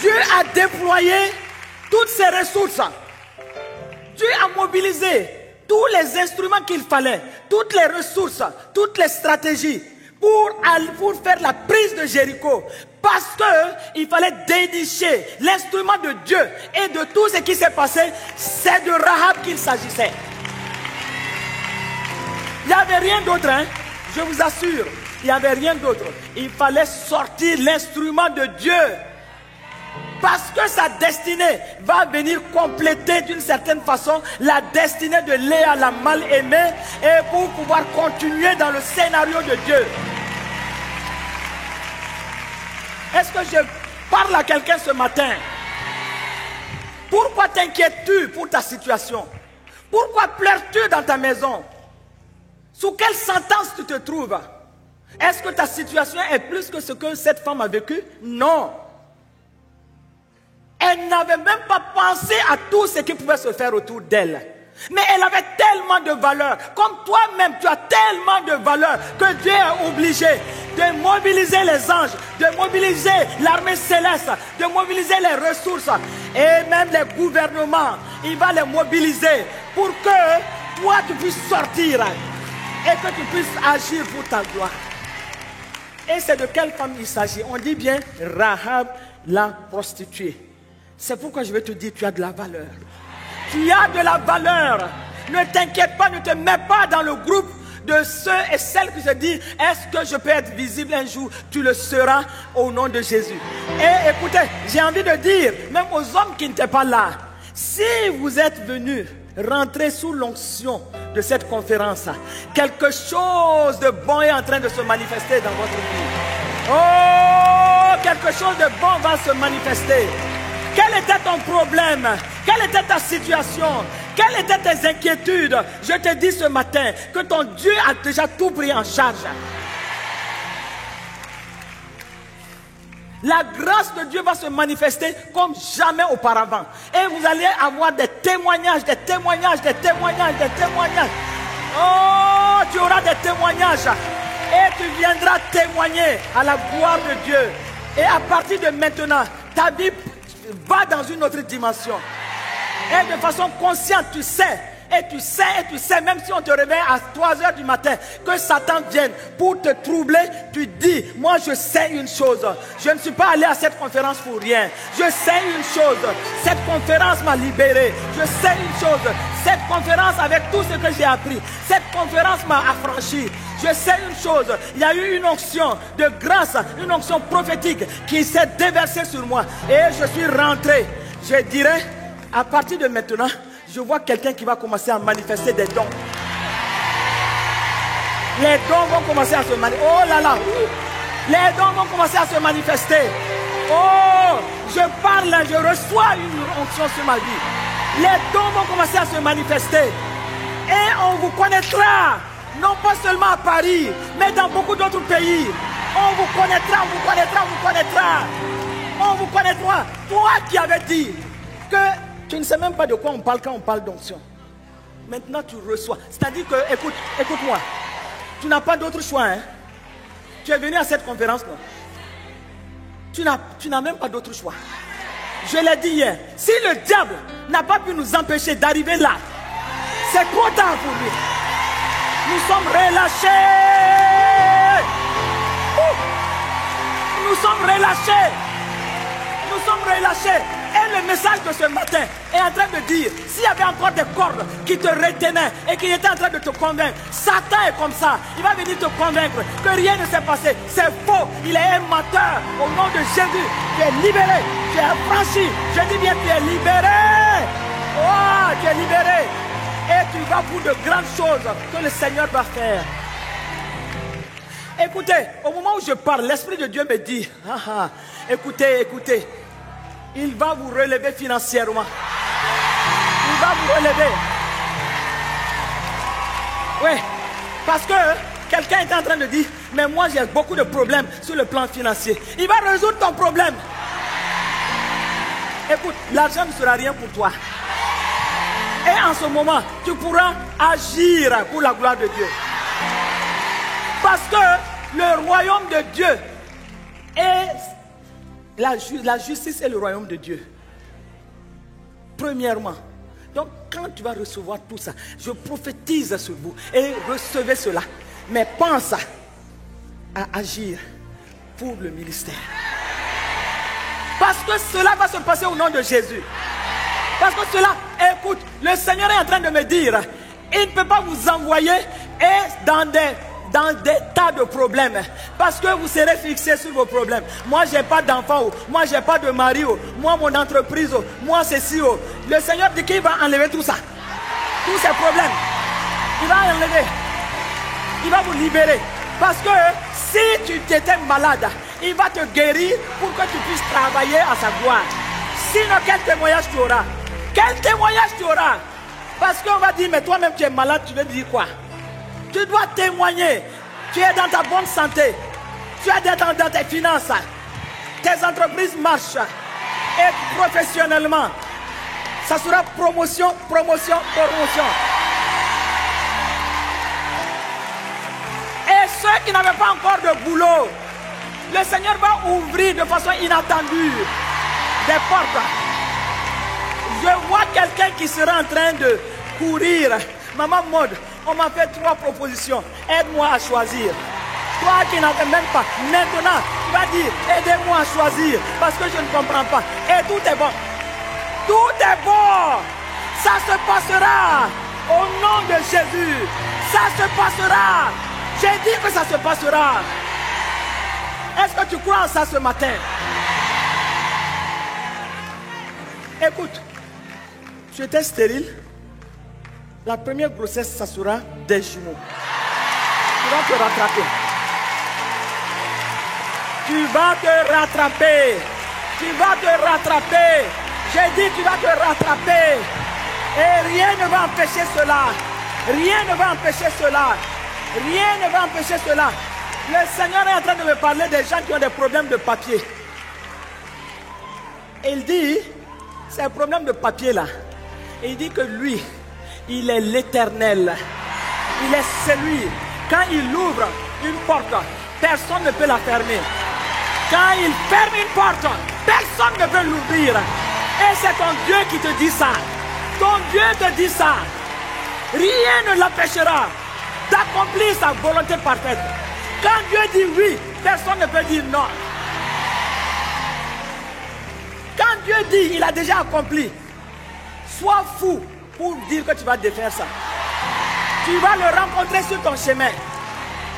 Dieu a déployé toutes ses ressources. Dieu a mobilisé tous les instruments qu'il fallait, toutes les ressources, toutes les stratégies pour faire la prise de Jéricho. Parce qu'il fallait dénicher l'instrument de Dieu. Et de tout ce qui s'est passé, c'est de Rahab qu'il s'agissait. Il n'y avait rien d'autre, hein? Je vous assure, il n'y avait rien d'autre. Il fallait sortir l'instrument de Dieu. Parce que sa destinée va venir compléter d'une certaine façon la destinée de Léa, la mal-aimée, et pour pouvoir continuer dans le scénario de Dieu. Est-ce que je parle à quelqu'un ce matin? Pourquoi t'inquiètes-tu pour ta situation? Pourquoi pleures-tu dans ta maison? Sous quelle sentence tu te trouves? Est-ce que ta situation est plus que ce que cette femme a vécu? Non. Elle n'avait même pas pensé à tout ce qui pouvait se faire autour d'elle. Mais elle avait tellement de valeur. Comme toi-même, tu as tellement de valeur que Dieu est obligé de mobiliser les anges, de mobiliser l'armée céleste, de mobiliser les ressources et même les gouvernements. Il va les mobiliser pour que toi tu puisses sortir et que tu puisses agir pour ta gloire. Et c'est de quelle femme il s'agit? On dit bien Rahab la prostituée. C'est pourquoi je vais te dire, tu as de la valeur. Tu as de la valeur. Ne t'inquiète pas, ne te mets pas dans le groupe de ceux et celles qui se disent, est-ce que je peux être visible un jour? Tu le seras au nom de Jésus. Et écoutez, j'ai envie de dire, même aux hommes qui n'étaient pas là, si vous êtes venus rentrer sous l'onction de cette conférence, quelque chose de bon est en train de se manifester dans votre vie. Oh, quelque chose de bon va se manifester. Quel était ton problème? Quelle était ta situation? Quelles étaient tes inquiétudes? Je te dis ce matin que ton Dieu a déjà tout pris en charge. La grâce de Dieu va se manifester comme jamais auparavant. Et vous allez avoir des témoignages, des témoignages, des témoignages, des témoignages. Oh, tu auras des témoignages. Et tu viendras témoigner à la gloire de Dieu. Et à partir de maintenant, ta vie va dans une autre dimension. Et de façon consciente, tu sais, même si on te réveille à 3 heures du matin, que Satan vienne pour te troubler, tu dis, moi je sais une chose, je ne suis pas allé à cette conférence pour rien. Je sais une chose, cette conférence m'a libéré. Je sais une chose, cette conférence avec tout ce que j'ai appris, cette conférence m'a affranchi. Je sais une chose, il y a eu une onction de grâce, une onction prophétique qui s'est déversée sur moi. Et je suis rentré, je dirais, à partir de maintenant, je vois quelqu'un qui va commencer à manifester des dons. Les dons vont commencer à se manifester. Oh là là, les dons vont commencer à se manifester. Oh, je parle, je reçois une onction sur ma vie. Les dons vont commencer à se manifester. Et on vous connaîtra, non pas seulement à Paris, mais dans beaucoup d'autres pays. On vous connaîtra, on vous connaîtra, on vous connaîtra. On vous connaîtra. Toi qui avais dit que tu ne sais même pas de quoi on parle quand on parle d'onction. Maintenant tu reçois. C'est-à-dire que, écoute-moi, tu n'as pas d'autre choix. Hein? Tu es venu à cette conférence, non? Tu n'as même pas d'autre choix. Je l'ai dit hier. Si le diable n'a pas pu nous empêcher d'arriver là, c'est trop tard pour lui. Nous sommes relâchés. Nous sommes relâchés. Nous sommes relâchés. Et le message de ce matin est en train de dire, s'il y avait encore des cordes qui te retenaient et qui étaient en train de te convaincre, Satan est comme ça. Il va venir te convaincre que rien ne s'est passé. C'est faux. Il est un menteur. Au nom de Jésus, tu es libéré. Tu es affranchi. Je dis bien, tu es libéré. Oh, tu es libéré. Et tu vas pour de grandes choses que le Seigneur va faire. Écoutez, au moment où je parle, l'Esprit de Dieu me dit, écoutez. Il va vous relever financièrement. Il va vous relever. Oui, parce que quelqu'un est en train de dire, mais moi j'ai beaucoup de problèmes sur le plan financier. Il va résoudre ton problème. Écoute, l'argent ne sera rien pour toi. Et en ce moment, tu pourras agir pour la gloire de Dieu. Parce que le royaume de Dieu est... La justice est le royaume de Dieu. Premièrement. Donc, quand tu vas recevoir tout ça, je prophétise sur vous et recevez cela. Mais pense à agir pour le ministère. Parce que cela va se passer au nom de Jésus. Parce que cela, écoute, le Seigneur est en train de me dire, il ne peut pas vous envoyer dans des tas de problèmes. Parce que vous serez fixés sur vos problèmes. Moi, je n'ai pas d'enfant. Moi, je n'ai pas de mari. Moi, mon entreprise. Moi, ceci. Le Seigneur dit qu'il va enlever tout ça. Tous ces problèmes. Il va enlever. Il va vous libérer. Parce que si tu étais malade, il va te guérir pour que tu puisses travailler à sa gloire. Sinon, quel témoignage tu auras? Quel témoignage tu auras? Parce qu'on va dire, mais toi-même tu es malade, tu veux dire quoi? Tu dois témoigner. Tu es dans ta bonne santé. Tu es dans tes finances. Tes entreprises marchent. Et professionnellement, ça sera promotion. Et ceux qui n'avaient pas encore de boulot, le Seigneur va ouvrir de façon inattendue des portes. Je vois quelqu'un qui sera en train de courir. Maman Maud, on m'a fait 3 propositions. Aide-moi à choisir. Toi qui n'avais même pas, maintenant, tu vas dire, aidez-moi à choisir. Parce que je ne comprends pas. Et tout est bon. Tout est bon. Ça se passera. Au nom de Jésus, ça se passera. J'ai dit que ça se passera. Est-ce que tu crois en ça ce matin? Écoute, tu étais stérile. La première grossesse, ça sera des jumeaux. Tu vas te rattraper. Tu vas te rattraper. Tu vas te rattraper. J'ai dit tu vas te rattraper. Et rien ne va empêcher cela. Rien ne va empêcher cela. Rien ne va empêcher cela. Le Seigneur est en train de me parler des gens qui ont des problèmes de papier. Il dit, c'est un problème de papier là. Il dit que lui, il est l'Éternel. Il est celui. Quand il ouvre une porte, personne ne peut la fermer. Quand il ferme une porte, personne ne peut l'ouvrir. Et c'est ton Dieu qui te dit ça. Ton Dieu te dit ça. Rien ne l'empêchera d'accomplir sa volonté parfaite. Quand Dieu dit oui, personne ne peut dire non. Quand Dieu dit, il a déjà accompli. Sois fou pour dire que tu vas défaire ça. Tu vas le rencontrer sur ton chemin.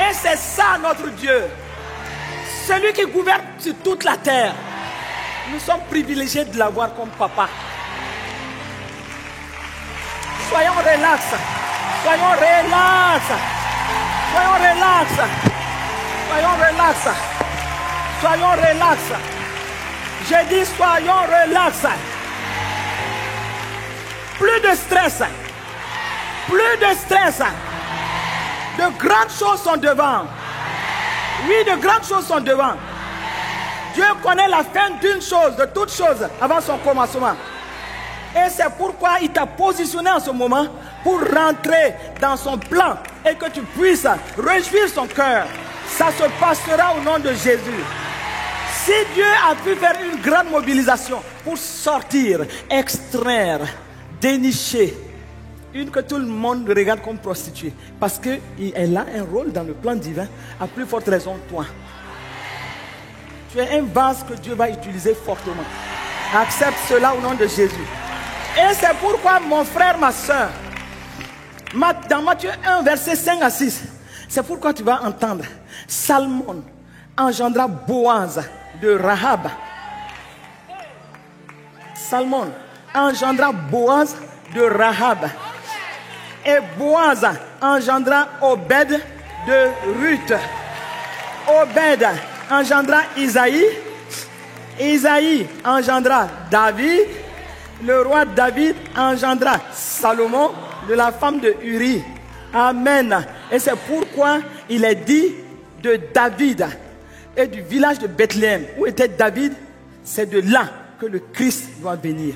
Et c'est ça notre Dieu. Celui qui gouverne sur toute la terre. Nous sommes privilégiés de l'avoir comme papa. Soyons relax. Soyons relax. Soyons relax. Soyons relax. Soyons relax. J'ai dit soyons relax. Plus de stress. Plus de stress. De grandes choses sont devant. Oui, de grandes choses sont devant. Dieu connaît la fin d'une chose, de toute chose, avant son commencement. Et c'est pourquoi il t'a positionné en ce moment pour rentrer dans son plan et que tu puisses réjouir son cœur. Ça se passera au nom de Jésus. Si Dieu a pu faire une grande mobilisation pour sortir, extraire, dénicher une que tout le monde regarde comme prostituée, parce qu'elle a un rôle dans le plan divin, à plus forte raison toi. Tu es un vase que Dieu va utiliser fortement. Accepte cela au nom de Jésus. Et c'est pourquoi mon frère, ma soeur, dans Matthieu 1, verset 5 à 6, c'est pourquoi tu vas entendre Salmon engendra Boaz de Rahab. Salmon engendra Boaz de Rahab. Et Boaz engendra Obed de Ruth. Obed engendra Isaïe. Isaïe engendra David. Le roi David engendra Salomon de la femme de Uri. Amen. Et c'est pourquoi il est dit de David et du village de Bethléem où était David. C'est de là que le Christ doit venir.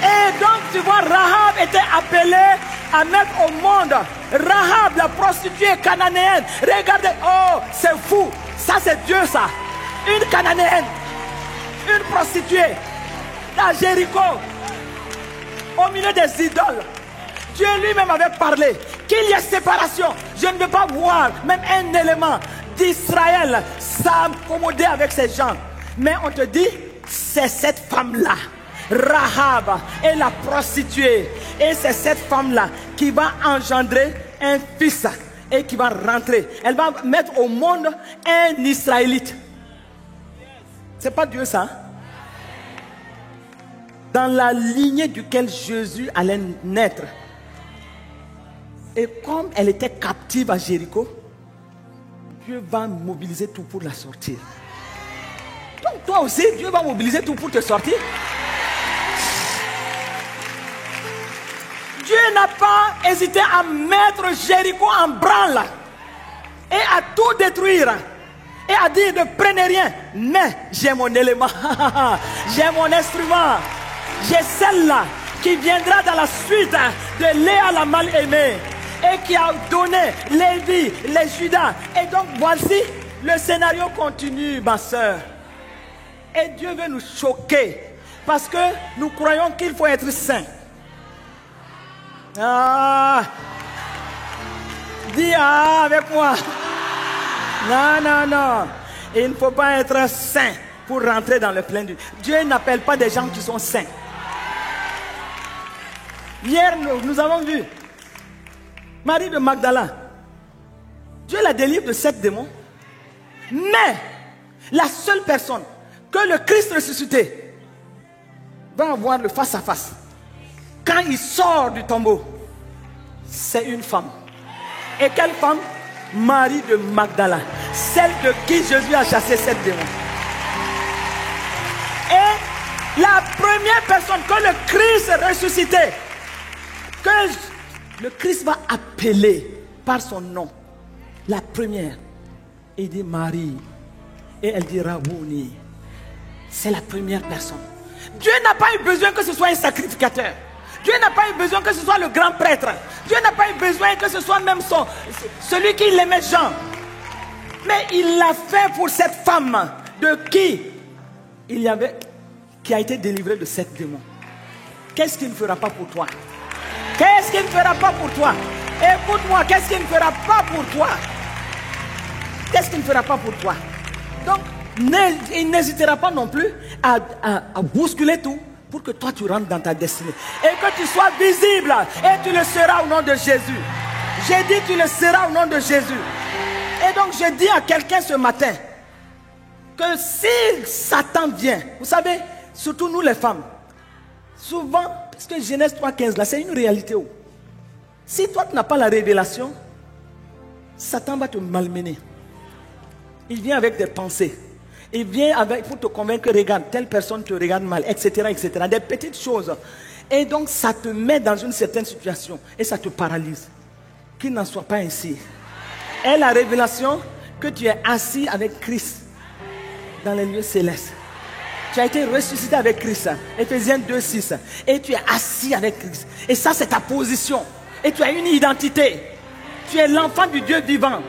Et donc tu vois, Rahab était appelée à mettre au monde. Rahab, la prostituée cananéenne. Regardez, oh, c'est fou. Ça c'est Dieu ça. Une cananéenne. Une prostituée. À Jéricho. Au milieu des idoles. Dieu lui-même avait parlé qu'il y ait séparation. Je ne veux pas voir même un élément d'Israël s'accommoder avec ces gens. Mais on te dit, c'est cette femme-là. Rahab est la prostituée. Et c'est cette femme-là qui va engendrer un fils et qui va rentrer. Elle va mettre au monde un Israélite. C'est pas Dieu ça? Dans la lignée duquel Jésus allait naître. Et comme elle était captive à Jéricho, Dieu va mobiliser tout pour la sortir. Donc toi aussi, Dieu va mobiliser tout pour te sortir. Dieu n'a pas hésité à mettre Jéricho en branle et à tout détruire. Et à dire ne prenez rien, mais j'ai mon élément, j'ai mon instrument, j'ai celle-là qui viendra dans la suite de Léa la mal-aimée et qui a donné Lévi, les Judas. Et donc voici, le scénario continue, ma soeur. Et Dieu veut nous choquer parce que nous croyons qu'il faut être saint. Ah, dis ah avec moi. Non, non, non. Il ne faut pas être saint pour rentrer dans le plein du... Dieu n'appelle pas des gens qui sont saints. Hier, nous avons vu Marie de Magdala. Dieu la délivre de 7 démons. Mais la seule personne que le Christ ressuscité va avoir le face à face quand il sort du tombeau, c'est une femme. Et quelle femme? Marie de Magdala, celle de qui Jésus a chassé 7 démons. Et la première personne que le Christ ressuscité, que le Christ va appeler par son nom, la première, il dit Marie, et elle dit Rabouni. C'est la première personne. Dieu n'a pas eu besoin que ce soit un sacrificateur. Dieu n'a pas eu besoin que ce soit le grand prêtre. Dieu n'a pas eu besoin que ce soit même celui qui l'aimait Jean. Mais il l'a fait pour cette femme de qui qui a été délivrée de 7 démons. Qu'est-ce qu'il ne fera pas pour toi? Qu'est-ce qu'il ne fera pas pour toi? Écoute-moi, qu'est-ce qu'il ne fera pas pour toi? Qu'est-ce qu'il ne fera pas pour toi? Donc, il n'hésitera pas non plus à bousculer tout pour que toi tu rentres dans ta destinée. Et que tu sois visible. Et tu le seras au nom de Jésus. J'ai dit tu le seras au nom de Jésus. Et donc je dis à quelqu'un ce matin que si Satan vient, vous savez, surtout nous les femmes, souvent, parce que Genèse 3,15 là, c'est une réalité. Si toi tu n'as pas la révélation, Satan va te malmener. Il vient avec des pensées. Il vient pour te convaincre que regarde, telle personne te regarde mal, etc., etc. Des petites choses. Et donc ça te met dans une certaine situation et ça te paralyse. Qu'il n'en soit pas ainsi. Et la révélation que tu es assis avec Christ dans les lieux célestes. Tu as été ressuscité avec Christ. Éphésiens 2,6. Et tu es assis avec Christ. Et ça c'est ta position. Et tu as une identité. Tu es l'enfant du Dieu vivant.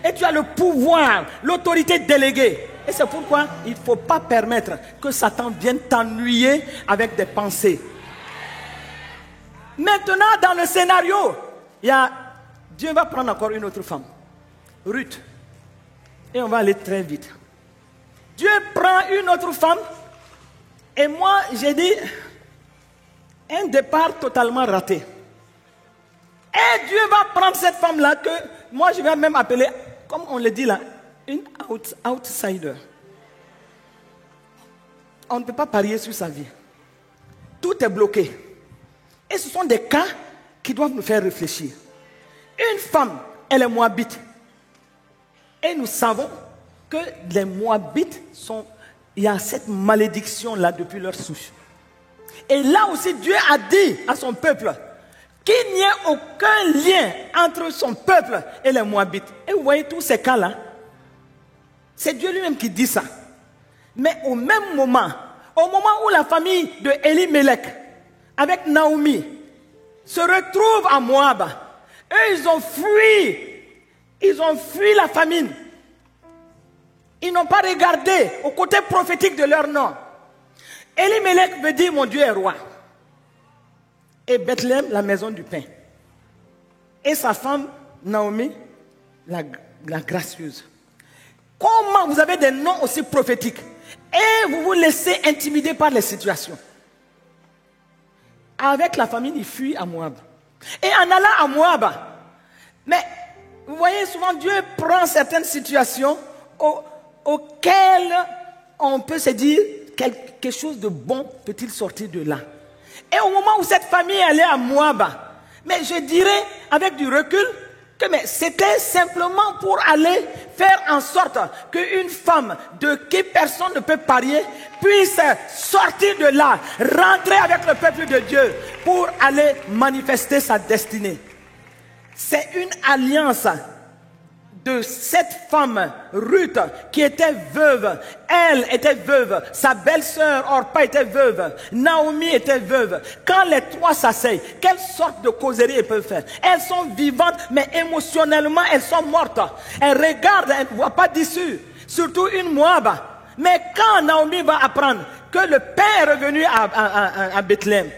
Et tu as le pouvoir, l'autorité déléguée. Et c'est pourquoi il ne faut pas permettre que Satan vienne t'ennuyer avec des pensées. Maintenant, dans le scénario, Dieu va prendre encore une autre femme, Ruth. Et on va aller très vite. Dieu prend une autre femme. Et moi, j'ai dit, un départ totalement raté. Et Dieu va prendre cette femme-là que moi je vais même appeler, comme on le dit là, une outsider. On ne peut pas parier sur sa vie. Tout est bloqué. Et ce sont des cas qui doivent nous faire réfléchir. Une femme, elle est moabite. Et nous savons que les moabites il y a cette malédiction-là depuis leur souche. Et là aussi, Dieu a dit à son peuple qu'il n'y ait aucun lien entre son peuple et les moabites. Et vous voyez tous ces cas-là, c'est Dieu lui-même qui dit ça. Mais au même moment, au moment où la famille de Elimelech, avec Naomi, se retrouve à Moab, eux ils ont fui la famine. Ils n'ont pas regardé au côté prophétique de leur nom. Elimelech veut dire mon Dieu est roi. Et Bethléem, la maison du pain. Et sa femme, Naomi, la gracieuse. Comment vous avez des noms aussi prophétiques et vous vous laissez intimider par les situations? Avec la famine, il fuit à Moab. Et en allant à Moab, mais vous voyez souvent Dieu prend certaines situations auxquelles on peut se dire quelque chose de bon peut-il sortir de là. Et au moment où cette famille allait à Moab, mais je dirais avec du recul que c'était simplement pour aller faire en sorte qu'une femme de qui personne ne peut parier puisse sortir de là, rentrer avec le peuple de Dieu pour aller manifester sa destinée. C'est une alliance de cette femme, Ruth, qui était veuve. Elle était veuve. Sa belle-sœur, Orpa, était veuve. Naomi était veuve. Quand les trois s'asseyent, quelle sorte de causerie elles peuvent faire? Elles sont vivantes, mais émotionnellement, elles sont mortes. Elles regardent, elles ne voient pas d'issue. Surtout une Moab. Mais quand Naomi va apprendre que le père est revenu à Bethléem,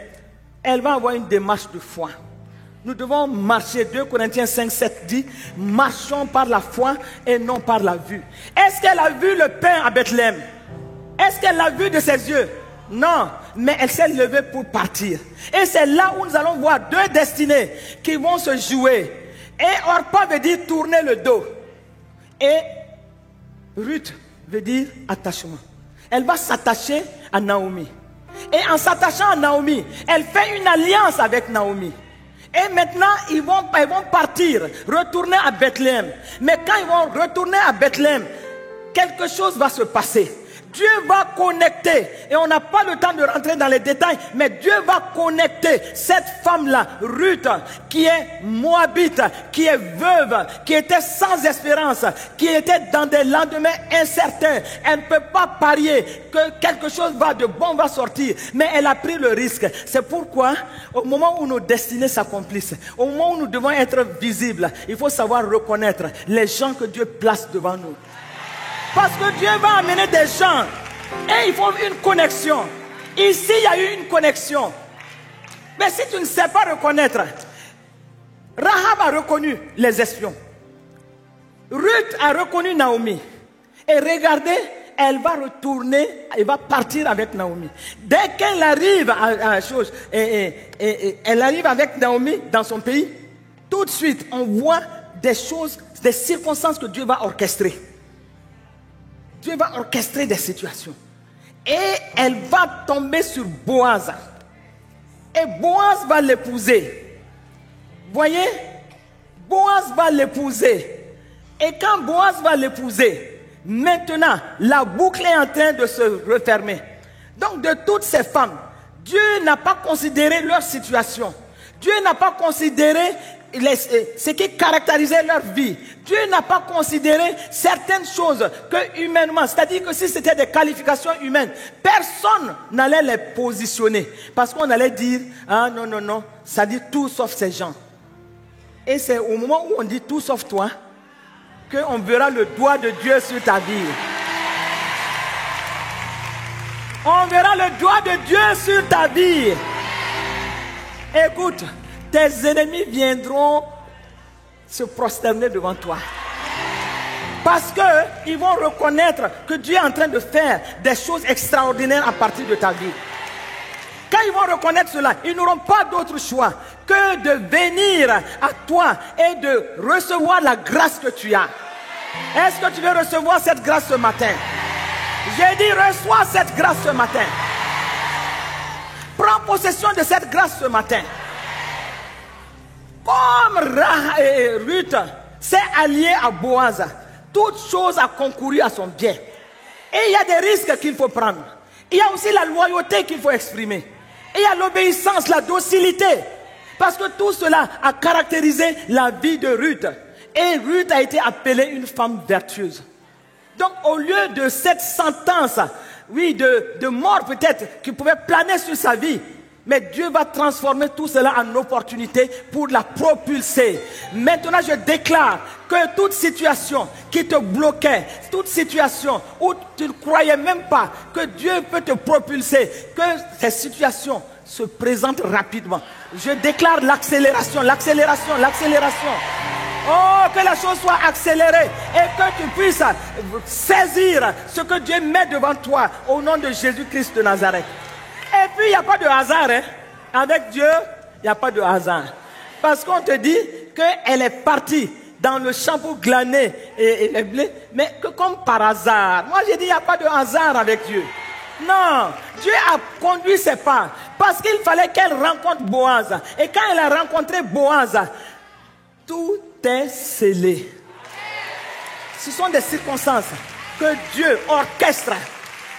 elle va avoir une démarche de foi. Nous devons marcher. 2 Corinthiens 5, 7 dit, marchons par la foi et non par la vue. Est-ce qu'elle a vu le pain à Bethléem? Est-ce qu'elle l'a vu de ses yeux? Non, mais elle s'est levée pour partir. Et c'est là où nous allons voir deux destinées qui vont se jouer. Et Orpa veut dire tourner le dos. Et Ruth veut dire attachement. Elle va s'attacher à Naomi. Et en s'attachant à Naomi, elle fait une alliance avec Naomi. Et maintenant, ils vont partir, retourner à Bethléem. Mais quand ils vont retourner à Bethléem, quelque chose va se passer. Dieu va connecter, et on n'a pas le temps de rentrer dans les détails, mais Dieu va connecter cette femme-là, Ruth, qui est moabite, qui est veuve, qui était sans espérance, qui était dans des lendemains incertains. Elle ne peut pas parier que quelque chose de bon va sortir, mais elle a pris le risque. C'est pourquoi, au moment où nos destinées s'accomplissent, au moment où nous devons être visibles, il faut savoir reconnaître les gens que Dieu place devant nous. Parce que Dieu va amener des gens et il faut une connexion. Ici, il y a eu une connexion. Mais si tu ne sais pas reconnaître, Rahab a reconnu les espions. Ruth a reconnu Naomi. Et regardez, elle va retourner, elle va partir avec Naomi. Dès qu'elle arrive elle arrive avec Naomi dans son pays, tout de suite, on voit des choses, des circonstances que Dieu va orchestrer. Dieu va orchestrer des situations. Et elle va tomber sur Boaz. Et Boaz va l'épouser. Voyez? Boaz va l'épouser. Et quand Boaz va l'épouser, maintenant, la boucle est en train de se refermer. Donc, de toutes ces femmes, Dieu n'a pas considéré leur situation. Dieu n'a pas considéré ce qui caractérisait leur vie. Dieu n'a pas considéré certaines choses que humainement, c'est-à-dire que si c'était des qualifications humaines, personne n'allait les positionner. Parce qu'on allait dire, ah non, non, non, ça dit tout sauf ces gens. Et c'est au moment où on dit tout sauf toi, qu'on verra le doigt de Dieu sur ta vie. On verra le doigt de Dieu sur ta vie. Écoute, tes ennemis viendront se prosterner devant toi. Parce qu'ils vont reconnaître que Dieu est en train de faire des choses extraordinaires à partir de ta vie. Quand ils vont reconnaître cela, ils n'auront pas d'autre choix que de venir à toi et de recevoir la grâce que tu as. Est-ce que tu veux recevoir cette grâce ce matin? J'ai dit, reçois cette grâce ce matin. Prends possession de cette grâce ce matin. Comme Ruth s'est alliée à Boaz, toute chose a concouru à son bien. Et il y a des risques qu'il faut prendre. Il y a aussi la loyauté qu'il faut exprimer. Et il y a l'obéissance, la docilité. Parce que tout cela a caractérisé la vie de Ruth. Et Ruth a été appelée une femme vertueuse. Donc au lieu de cette sentence, oui, de mort peut-être, qui pouvait planer sur sa vie, mais Dieu va transformer tout cela en opportunité pour la propulser. Maintenant, je déclare que toute situation qui te bloquait, toute situation où tu ne croyais même pas que Dieu peut te propulser, que ces situations se présentent rapidement. Je déclare l'accélération, l'accélération, l'accélération. Oh, que la chose soit accélérée et que tu puisses saisir ce que Dieu met devant toi au nom de Jésus-Christ de Nazareth. Et puis, il n'y a pas de hasard. Hein? Avec Dieu, il n'y a pas de hasard. Parce qu'on te dit qu'elle est partie dans le champ pour glaner et les blés, mais que comme par hasard. Moi, j'ai dit, il n'y a pas de hasard avec Dieu. Non, Dieu a conduit ses pas. Parce qu'il fallait qu'elle rencontre Boaz. Et quand elle a rencontré Boaz, tout est scellé. Ce sont des circonstances que Dieu orchestre.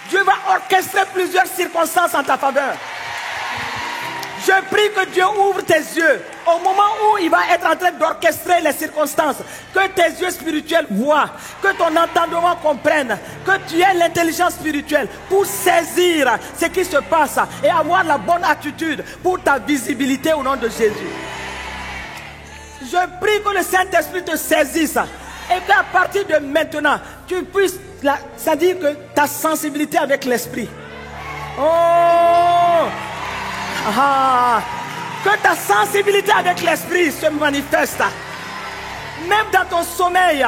Dieu va orchestrer plusieurs circonstances en ta faveur. Je prie que Dieu ouvre tes yeux au moment où il va être en train d'orchestrer les circonstances. Que tes yeux spirituels voient, que ton entendement comprenne, que tu aies l'intelligence spirituelle pour saisir ce qui se passe et avoir la bonne attitude pour ta visibilité au nom de Jésus. Je prie que le Saint-Esprit te saisisse et qu'à partir de maintenant, tu puisses, c'est-à-dire que ta sensibilité avec l'Esprit. Oh! Ah, que ta sensibilité avec l'Esprit se manifeste. Même dans ton sommeil.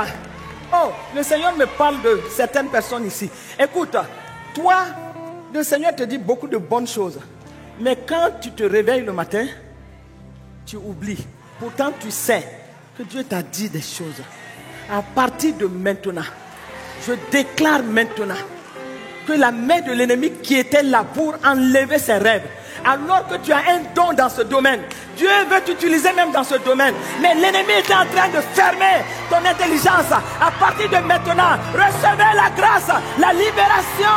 Oh, le Seigneur me parle de certaines personnes ici. Écoute, toi, Le Seigneur te dit beaucoup de bonnes choses. Mais quand tu te réveilles le matin, tu oublies. Pourtant, tu sais que Dieu t'a dit des choses. À partir de maintenant, je déclare maintenant que la main de l'ennemi qui était là pour enlever ses rêves, alors que tu as un don dans ce domaine, Dieu veut t'utiliser même dans ce domaine, mais l'ennemi est en train de fermer ton intelligence. À partir de maintenant, recevez la grâce, la libération.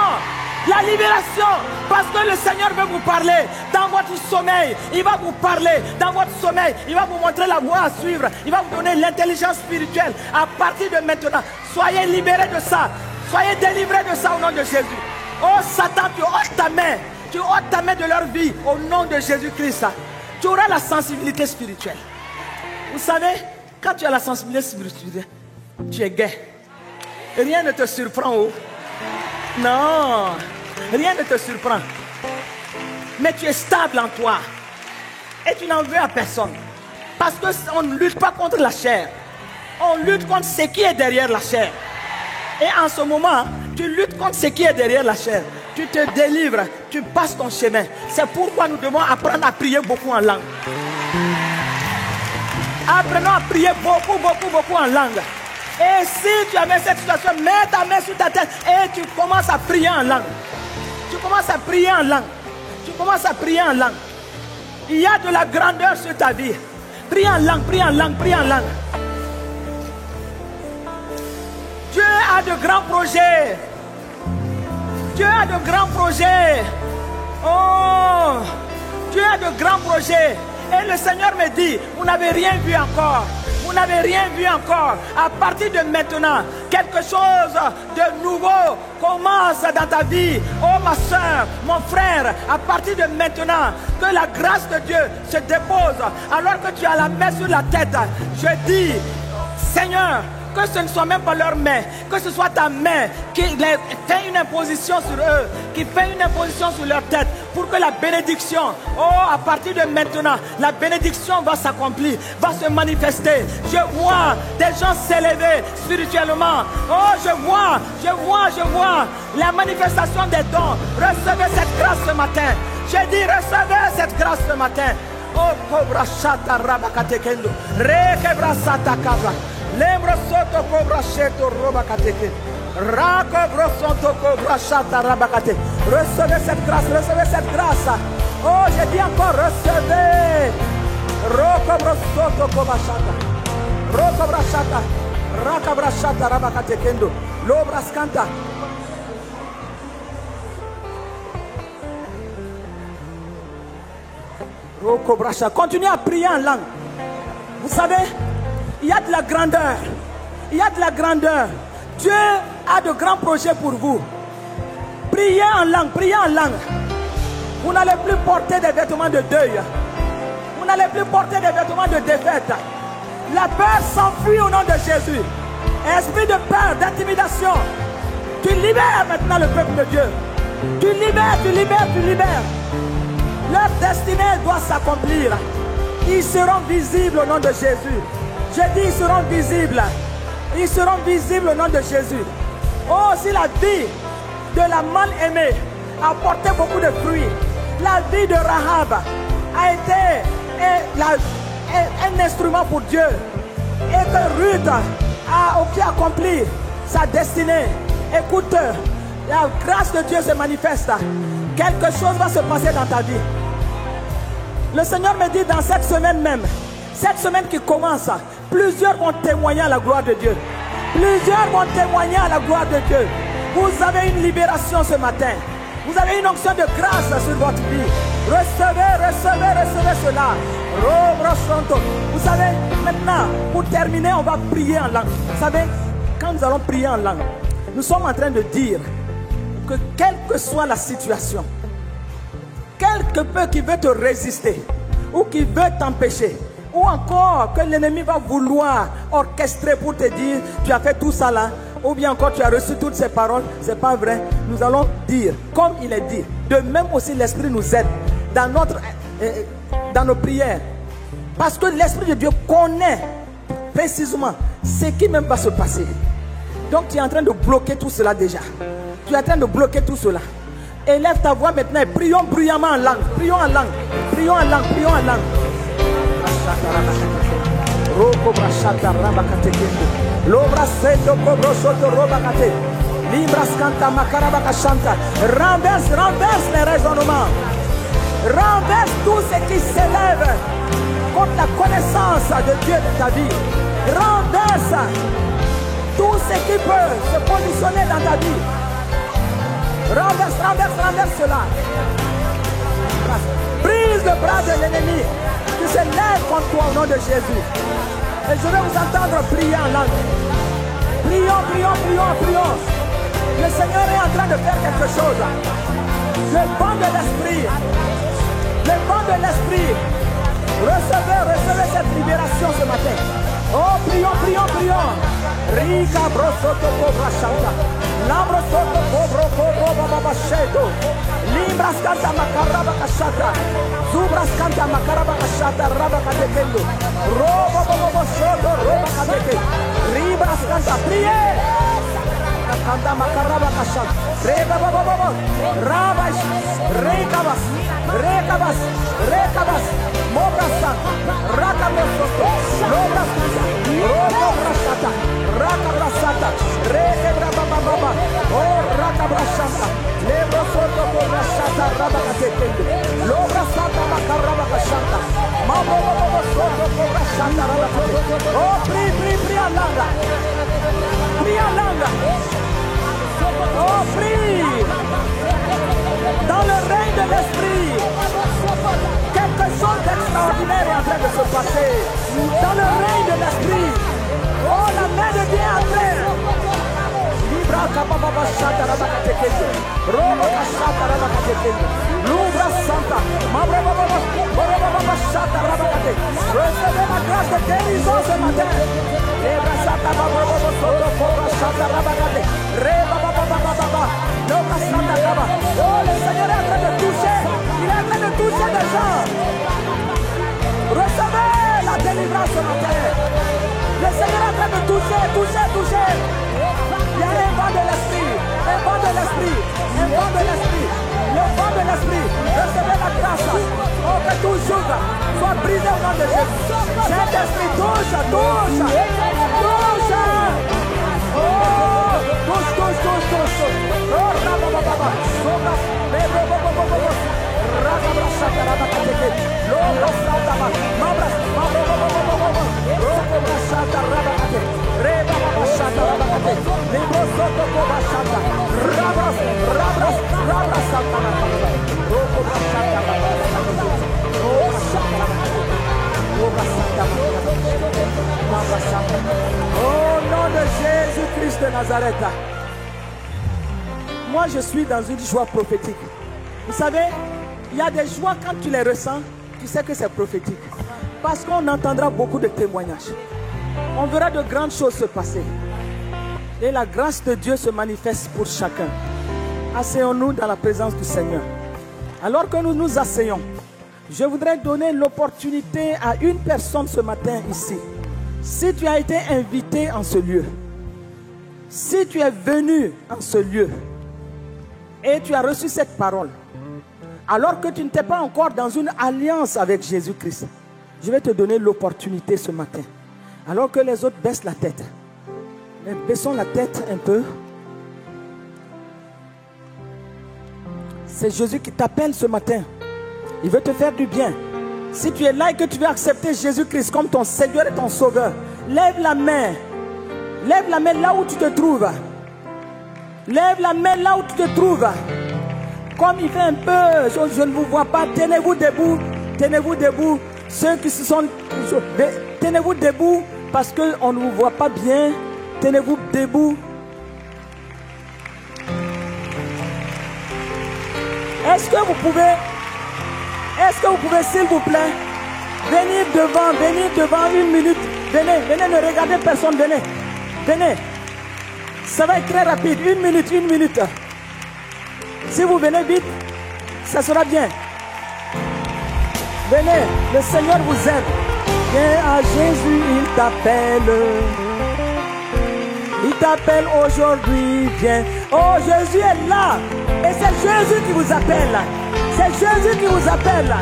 La libération, parce que le Seigneur veut vous parler dans votre sommeil. Il va vous parler dans votre sommeil. Il va vous montrer la voie à suivre. Il va vous donner l'intelligence spirituelle. À partir de maintenant, soyez libérés de ça. Soyez délivrés de ça au nom de Jésus. Oh Satan, tu ôtes ta main. Tu ôtes ta main de leur vie au nom de Jésus-Christ. Tu auras la sensibilité spirituelle. Vous savez, quand tu as la sensibilité spirituelle, tu es gai. Rien ne te surprend. Oh. Non, rien ne te surprend. Mais tu es stable en toi. Et tu n'en veux à personne. Parce qu'on ne lutte pas contre la chair. On lutte contre ce qui est derrière la chair. Et en ce moment, tu luttes contre ce qui est derrière la chair. Tu te délivres, tu passes ton chemin. C'est pourquoi nous devons apprendre à prier beaucoup en langue. Apprenons à prier beaucoup en langue. Et si tu avais cette situation, mets ta main sur ta tête et tu commences à prier en langue. Tu commences à prier en langue. Tu commences à prier en langue. Il y a de la grandeur sur ta vie. Prie en langue, prie en langue, prie en langue. Dieu a de grands projets. Dieu a de grands projets. Oh, Dieu a de grands projets. Et le Seigneur me dit, vous n'avez rien vu encore. Vous n'avez rien vu encore. À partir de maintenant, quelque chose de nouveau commence dans ta vie. Oh ma soeur, mon frère, à partir de maintenant, que la grâce de Dieu se dépose. Alors que tu as la main sur la tête, je dis, Seigneur, que ce ne soit même pas leur main, que ce soit ta main qui fait une imposition sur eux, qui fait une imposition sur leur tête, pour que la bénédiction, oh, à partir de maintenant, la bénédiction va s'accomplir, va se manifester. Je vois des gens s'élever spirituellement. Oh, je vois la manifestation des dons. Recevez cette grâce ce matin. J'ai dit, recevez cette grâce ce matin. Oh, cobra chata rabakatekendo, rekebra sata kabra. Lembro soto cobra cheto robakateke. Rako brosonto cobra chata rabakate. Recevez cette grâce, recevez cette grâce. Oh, j'ai dit encore, recevez. Roko brosoto cobra chata. Roko brachata. Raka brachata rabakatekendo. Lobraskanta. Roko brachata. Continuez à prier en langue. Vous savez, il y a de la grandeur. Il y a de la grandeur. Dieu a de grands projets pour vous. Priez en langue, priez en langue. Vous n'allez plus porter des vêtements de deuil. Vous n'allez plus porter des vêtements de défaite. La peur s'enfuit au nom de Jésus. Esprit de peur, d'intimidation. Tu libères maintenant le peuple de Dieu. Tu libères. Leur destinée doit s'accomplir. Ils seront visibles au nom de Jésus. Je dis, ils seront visibles. Ils seront visibles au nom de Jésus. Oh, si la vie de la mal-aimée a porté beaucoup de fruits, la vie de Rahab a été un instrument pour Dieu, et que Ruth a aussi accompli sa destinée. Écoute, la grâce de Dieu se manifeste. Quelque chose va se passer dans ta vie. Le Seigneur me dit dans cette semaine même, cette semaine qui commence, plusieurs vont témoigner à la gloire de Dieu. Plusieurs vont témoigner à la gloire de Dieu. Vous avez une libération ce matin. Vous avez une onction de grâce sur votre vie. Recevez cela. Vous savez, maintenant, pour terminer, on va prier en langue. Vous savez, quand nous allons prier en langue, nous sommes en train de dire que quelle que soit la situation, quelque peu qui veut te résister ou qui veut t'empêcher, ou encore que l'ennemi va vouloir orchestrer pour te dire tu as fait tout ça là, ou bien encore tu as reçu toutes ces paroles, c'est pas vrai. Nous allons dire comme il est dit. De même aussi l'Esprit nous aide dans nos prières, parce que l'Esprit de Dieu connaît précisément ce qui même va se passer. Donc tu es en train de bloquer tout cela déjà. Tu es en train de bloquer tout cela. Élève ta voix maintenant et prions bruyamment en langue. Prions en langue. Prions en langue. Prions en langue. Roko brashata rabakatekendo. Lobrasendo kobrosoto robakate. Libraskanta makarabakashanta. Renverse les raisonnements. Renverse tout ce qui s'élève contre la connaissance de Dieu de ta vie. Renverse tout ce qui peut se positionner dans ta vie. Renverse cela. Brise le bras de l'ennemi qui se lève contre toi au nom de Jésus. Et je vais vous entendre prier en langue. Prions. Le Seigneur est en train de faire quelque chose. Le vent de l'esprit. Recevez cette libération ce matin. Oh, prions. Rika brosoto cobra shanta. Lambro soto cobro baba shedo. Limbras canta macaraba cachata. Zubras canta macaraba cachata raba catekendo. Robo bobo soto roba cateke. Ribras canta prier. Canta macaraba cachata. Reba bobo. Rabas. Recabas. Mobrasan. Rakamosoto. Lobrasan. Robo Rakabrasata, Rekebrababa, oh Rakabrasata, Lebrosoto Borasata, Rabakatekende, Lobrasata, Makarabakashata, Mabobo Soto Borasata, Rabakate. Oh, prie à langue. Oh, prie. Dans le règne de l'esprit, quelque chose d'extraordinaire est en train de se passer. Dans le règne de l'esprit. Oh, la main de Dieu est en train. Libra Kababa Shata Rabakatekende. Robo Shata Rabakatekende. Lubra Santa. Mabre Baba Shata Rabakate. Recevez la grâce de guérison ce matin. Libra Santa Baba Soto Cobra Shata Rabakate. Reba Baba. Lubra Santa Kaba. Oh, le Seigneur est en train de toucher. Il est en train de toucher des gens. Recevez la délivrance ce matin. Le Seigneur est en train de toucher. Il y a un vent de l'esprit. Le vent de l'esprit. Recevez la grâce. Oh, que tout jour soit brisé au nom de Jésus. Saint-Esprit, touche. Oh, touche. Oh, rabababa. Au nom de Jésus-Christ de Nazareth. Moi, je suis dans une joie prophétique. Vous savez, il y a des joies quand tu les ressens, tu sais que c'est prophétique. Parce qu'on entendra beaucoup de témoignages. On verra de grandes choses se passer. Et la grâce de Dieu se manifeste pour chacun. Asseyons-nous dans la présence du Seigneur. Alors que nous nous asseyons, je voudrais donner l'opportunité à une personne ce matin ici. Si tu as été invité en ce lieu, si tu es venu en ce lieu et tu as reçu cette parole, alors que tu n'étais pas encore dans une alliance avec Jésus-Christ, je vais te donner l'opportunité ce matin. Alors que les autres baissent la tête. Mais baissons la tête un peu. C'est Jésus qui t'appelle ce matin. Il veut te faire du bien. Si tu es là et que tu veux accepter Jésus-Christ comme ton Seigneur et ton Sauveur, lève la main. Lève la main là où tu te trouves. Lève la main là où tu te trouves. Comme il fait un peu, je ne vous vois pas. Tenez-vous debout. Tenez-vous debout. Ceux qui se sont... Tenez-vous debout parce qu'on ne vous voit pas bien. Tenez-vous debout. Est-ce que vous pouvez, s'il vous plaît, venir devant 1 minute. Venez, ne regardez personne, venez. Ça va être très rapide, 1 minute. Si vous venez vite, ça sera bien. Venez, le Seigneur vous aime. Viens à Jésus, il t'appelle. Il t'appelle aujourd'hui, viens. Oh, Jésus est là. Et c'est Jésus qui vous appelle. C'est Jésus qui vous appelle.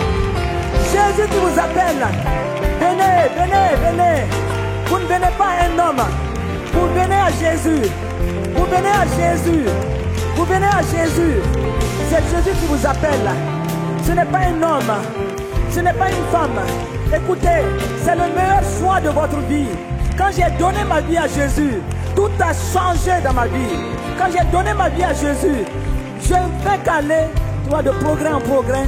Jésus qui vous appelle. Venez, venez, venez. Vous ne venez pas à un homme. Vous venez à Jésus. Vous venez à Jésus. Vous venez à Jésus. C'est Jésus qui vous appelle. Ce n'est pas un homme. Ce n'est pas une femme. Écoutez, c'est le meilleur choix de votre vie. Quand j'ai donné ma vie à Jésus, tout a changé dans ma vie. Quand j'ai donné ma vie à Jésus, je ne fais qu'aller de progrès en progrès,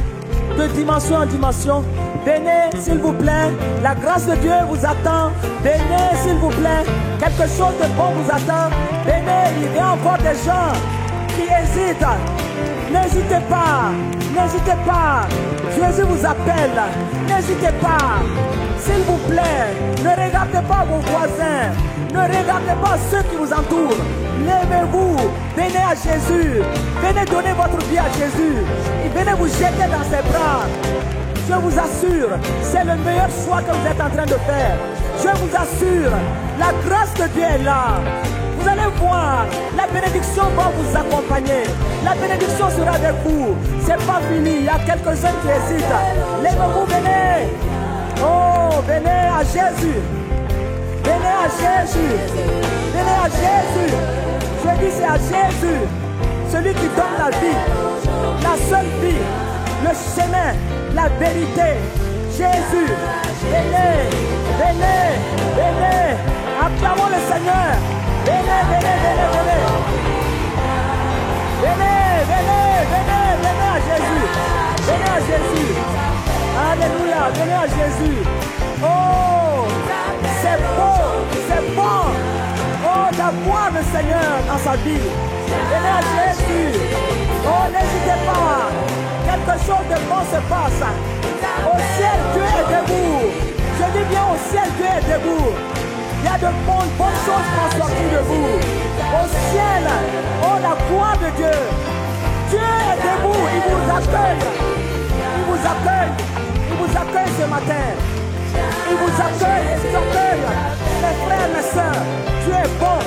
de dimension en dimension. Venez, s'il vous plaît. La grâce de Dieu vous attend. Venez, s'il vous plaît. Quelque chose de bon vous attend. Venez, il y a encore des gens qui hésitent. N'hésitez pas. N'hésitez pas. Jésus vous appelle. N'hésitez pas. S'il vous plaît, ne regardez pas vos voisins. Ne regardez pas ceux qui vous entourent. Levez-vous. Venez à Jésus. Venez donner votre vie à Jésus. Et venez vous jeter dans ses bras. Je vous assure, c'est le meilleur choix que vous êtes en train de faire. Je vous assure, la grâce de Dieu est là. Vous allez voir, la bénédiction va vous accompagner. La bénédiction sera avec vous. C'est pas fini, il y a quelques-uns qui hésitent. Levez-vous, venez. Oh, venez à Jésus. Venez à Jésus. Venez à Jésus. Je dis c'est à Jésus. Celui qui donne la vie. La seule vie. Le chemin. La vérité. Jésus. Venez. Venez. Venez. Acclamons le Seigneur. Venez, venez, venez, venez. Venez, venez, venez, venez à Jésus. Venez à Jésus. Alléluia, venez à Jésus. Oh, c'est beau, c'est bon. Oh, d'avoir le Seigneur dans sa vie. Venez à Jésus. Oh, n'hésitez pas. Quelque chose de bon se passe. Au ciel, Dieu est debout. Je dis bien au ciel, Dieu est debout. Il y a de bonnes choses qui vont sortir de vous. Au ciel, oh la gloire de Dieu. Dieu est debout, il vous accueille. Il vous accueille. Il vous accueille ce matin. Il vous accueille, il vous accueille. Mes frères, mes soeurs, Dieu est bon.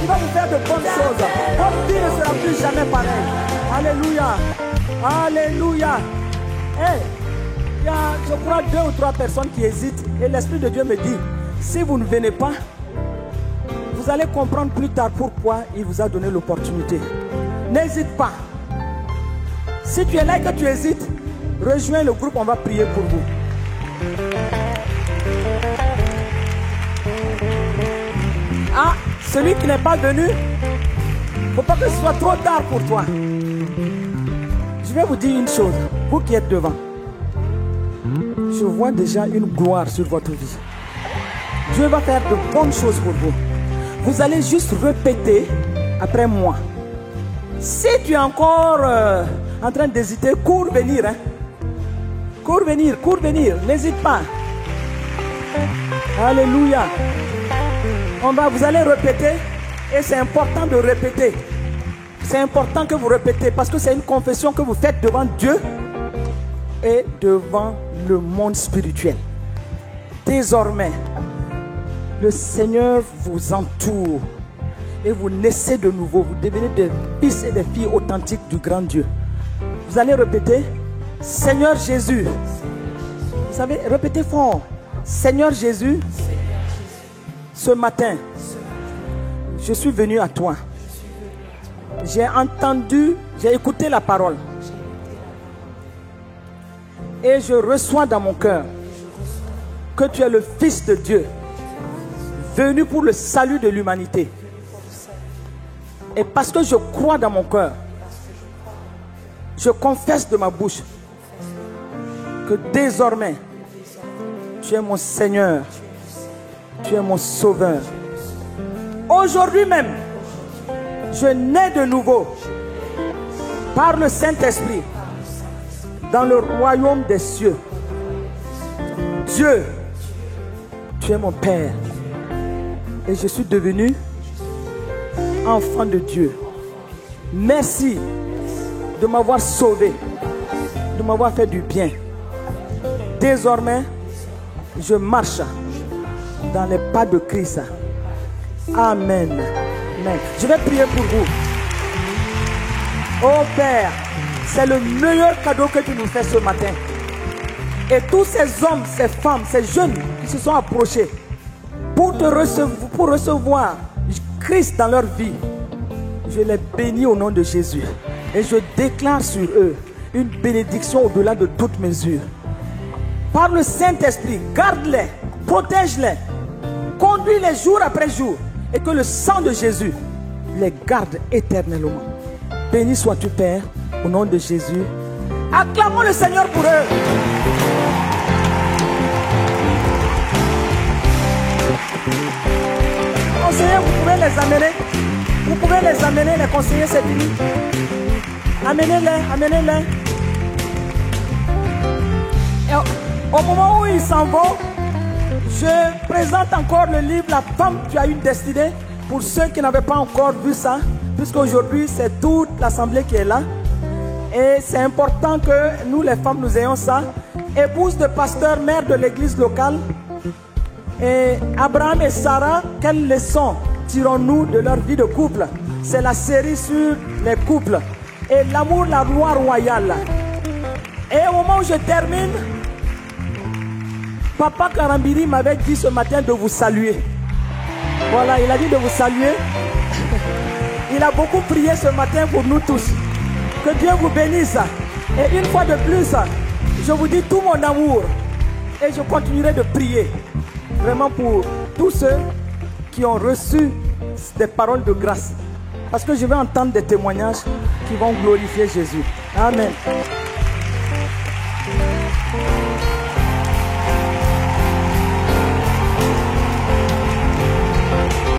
Il va vous faire de bonnes choses. Votre vie ne sera plus jamais pareille. Alléluia. Alléluia. Hey, il y a, je crois, 2 ou 3 personnes qui hésitent. Et l'Esprit de Dieu me dit, si vous ne venez pas, vous allez comprendre plus tard pourquoi il vous a donné l'opportunité. N'hésite pas. Si tu es là et que tu hésites, rejoins le groupe, on va prier pour vous. Ah, celui qui n'est pas venu, il ne faut pas que ce soit trop tard pour toi. Je vais vous dire une chose, vous qui êtes devant. Je vois déjà une gloire sur votre vie. Dieu va faire de bonnes choses pour vous. Vous allez juste répéter après moi. Si tu es encore en train d'hésiter, cours venir. Hein? Cours venir. N'hésite pas. Alléluia. Vous allez répéter. Et c'est important de répéter. C'est important que vous répétez parce que c'est une confession que vous faites devant Dieu et devant le monde spirituel. Désormais, le Seigneur vous entoure et vous naissez de nouveau. Vous devenez des fils et des filles authentiques du grand Dieu. Vous allez répéter, Seigneur Jésus. Vous savez, répétez fort. Seigneur Jésus, ce matin, je suis venu à toi. J'ai entendu, j'ai écouté la parole. Et je reçois dans mon cœur que tu es le Fils de Dieu, venu pour le salut de l'humanité. Et parce que je crois dans mon cœur, je confesse de ma bouche que désormais, tu es mon Seigneur, tu es mon Sauveur. Aujourd'hui même, je nais de nouveau par le Saint-Esprit dans le royaume des cieux. Dieu, tu es mon Père. Et je suis devenu enfant de Dieu. Merci de m'avoir sauvé, de m'avoir fait du bien. Désormais, je marche dans les pas de Christ. Amen. Amen. Je vais prier pour vous. Oh Père, c'est le meilleur cadeau que tu nous fais ce matin. Et tous ces hommes, ces femmes, ces jeunes qui se sont approchés pour recevoir Christ dans leur vie, je les bénis au nom de Jésus. Et je déclare sur eux une bénédiction au-delà de toute mesure. Par le Saint-Esprit, garde-les, protège-les, conduis-les jour après jour. Et que le sang de Jésus les garde éternellement. Béni sois-tu, Père, au nom de Jésus. Acclamons le Seigneur pour eux. Conseillers, vous pouvez les amener. Vous pouvez les amener, les conseillers, c'est fini. Amenez-les, amenez-les. Et au moment où ils s'en vont, je présente encore le livre La femme, tu as une destinée. Pour ceux qui n'avaient pas encore vu ça, puisqu'aujourd'hui c'est toute l'assemblée qui est là. Et c'est important que nous les femmes nous ayons ça. Épouse de pasteur, mère de l'église locale. Et Abraham et Sarah, quelle leçon tirons-nous de leur vie de couple? C'est la série sur les couples. Et l'amour, la loi royale. Et au moment où je termine, Papa Karambiri m'avait dit ce matin de vous saluer. Voilà, il a dit de vous saluer. Il a beaucoup prié ce matin pour nous tous. Que Dieu vous bénisse. Et une fois de plus, je vous dis tout mon amour. Et je continuerai de prier. Vraiment pour tous ceux qui ont reçu des paroles de grâce. Parce que je vais entendre des témoignages qui vont glorifier Jésus. Amen.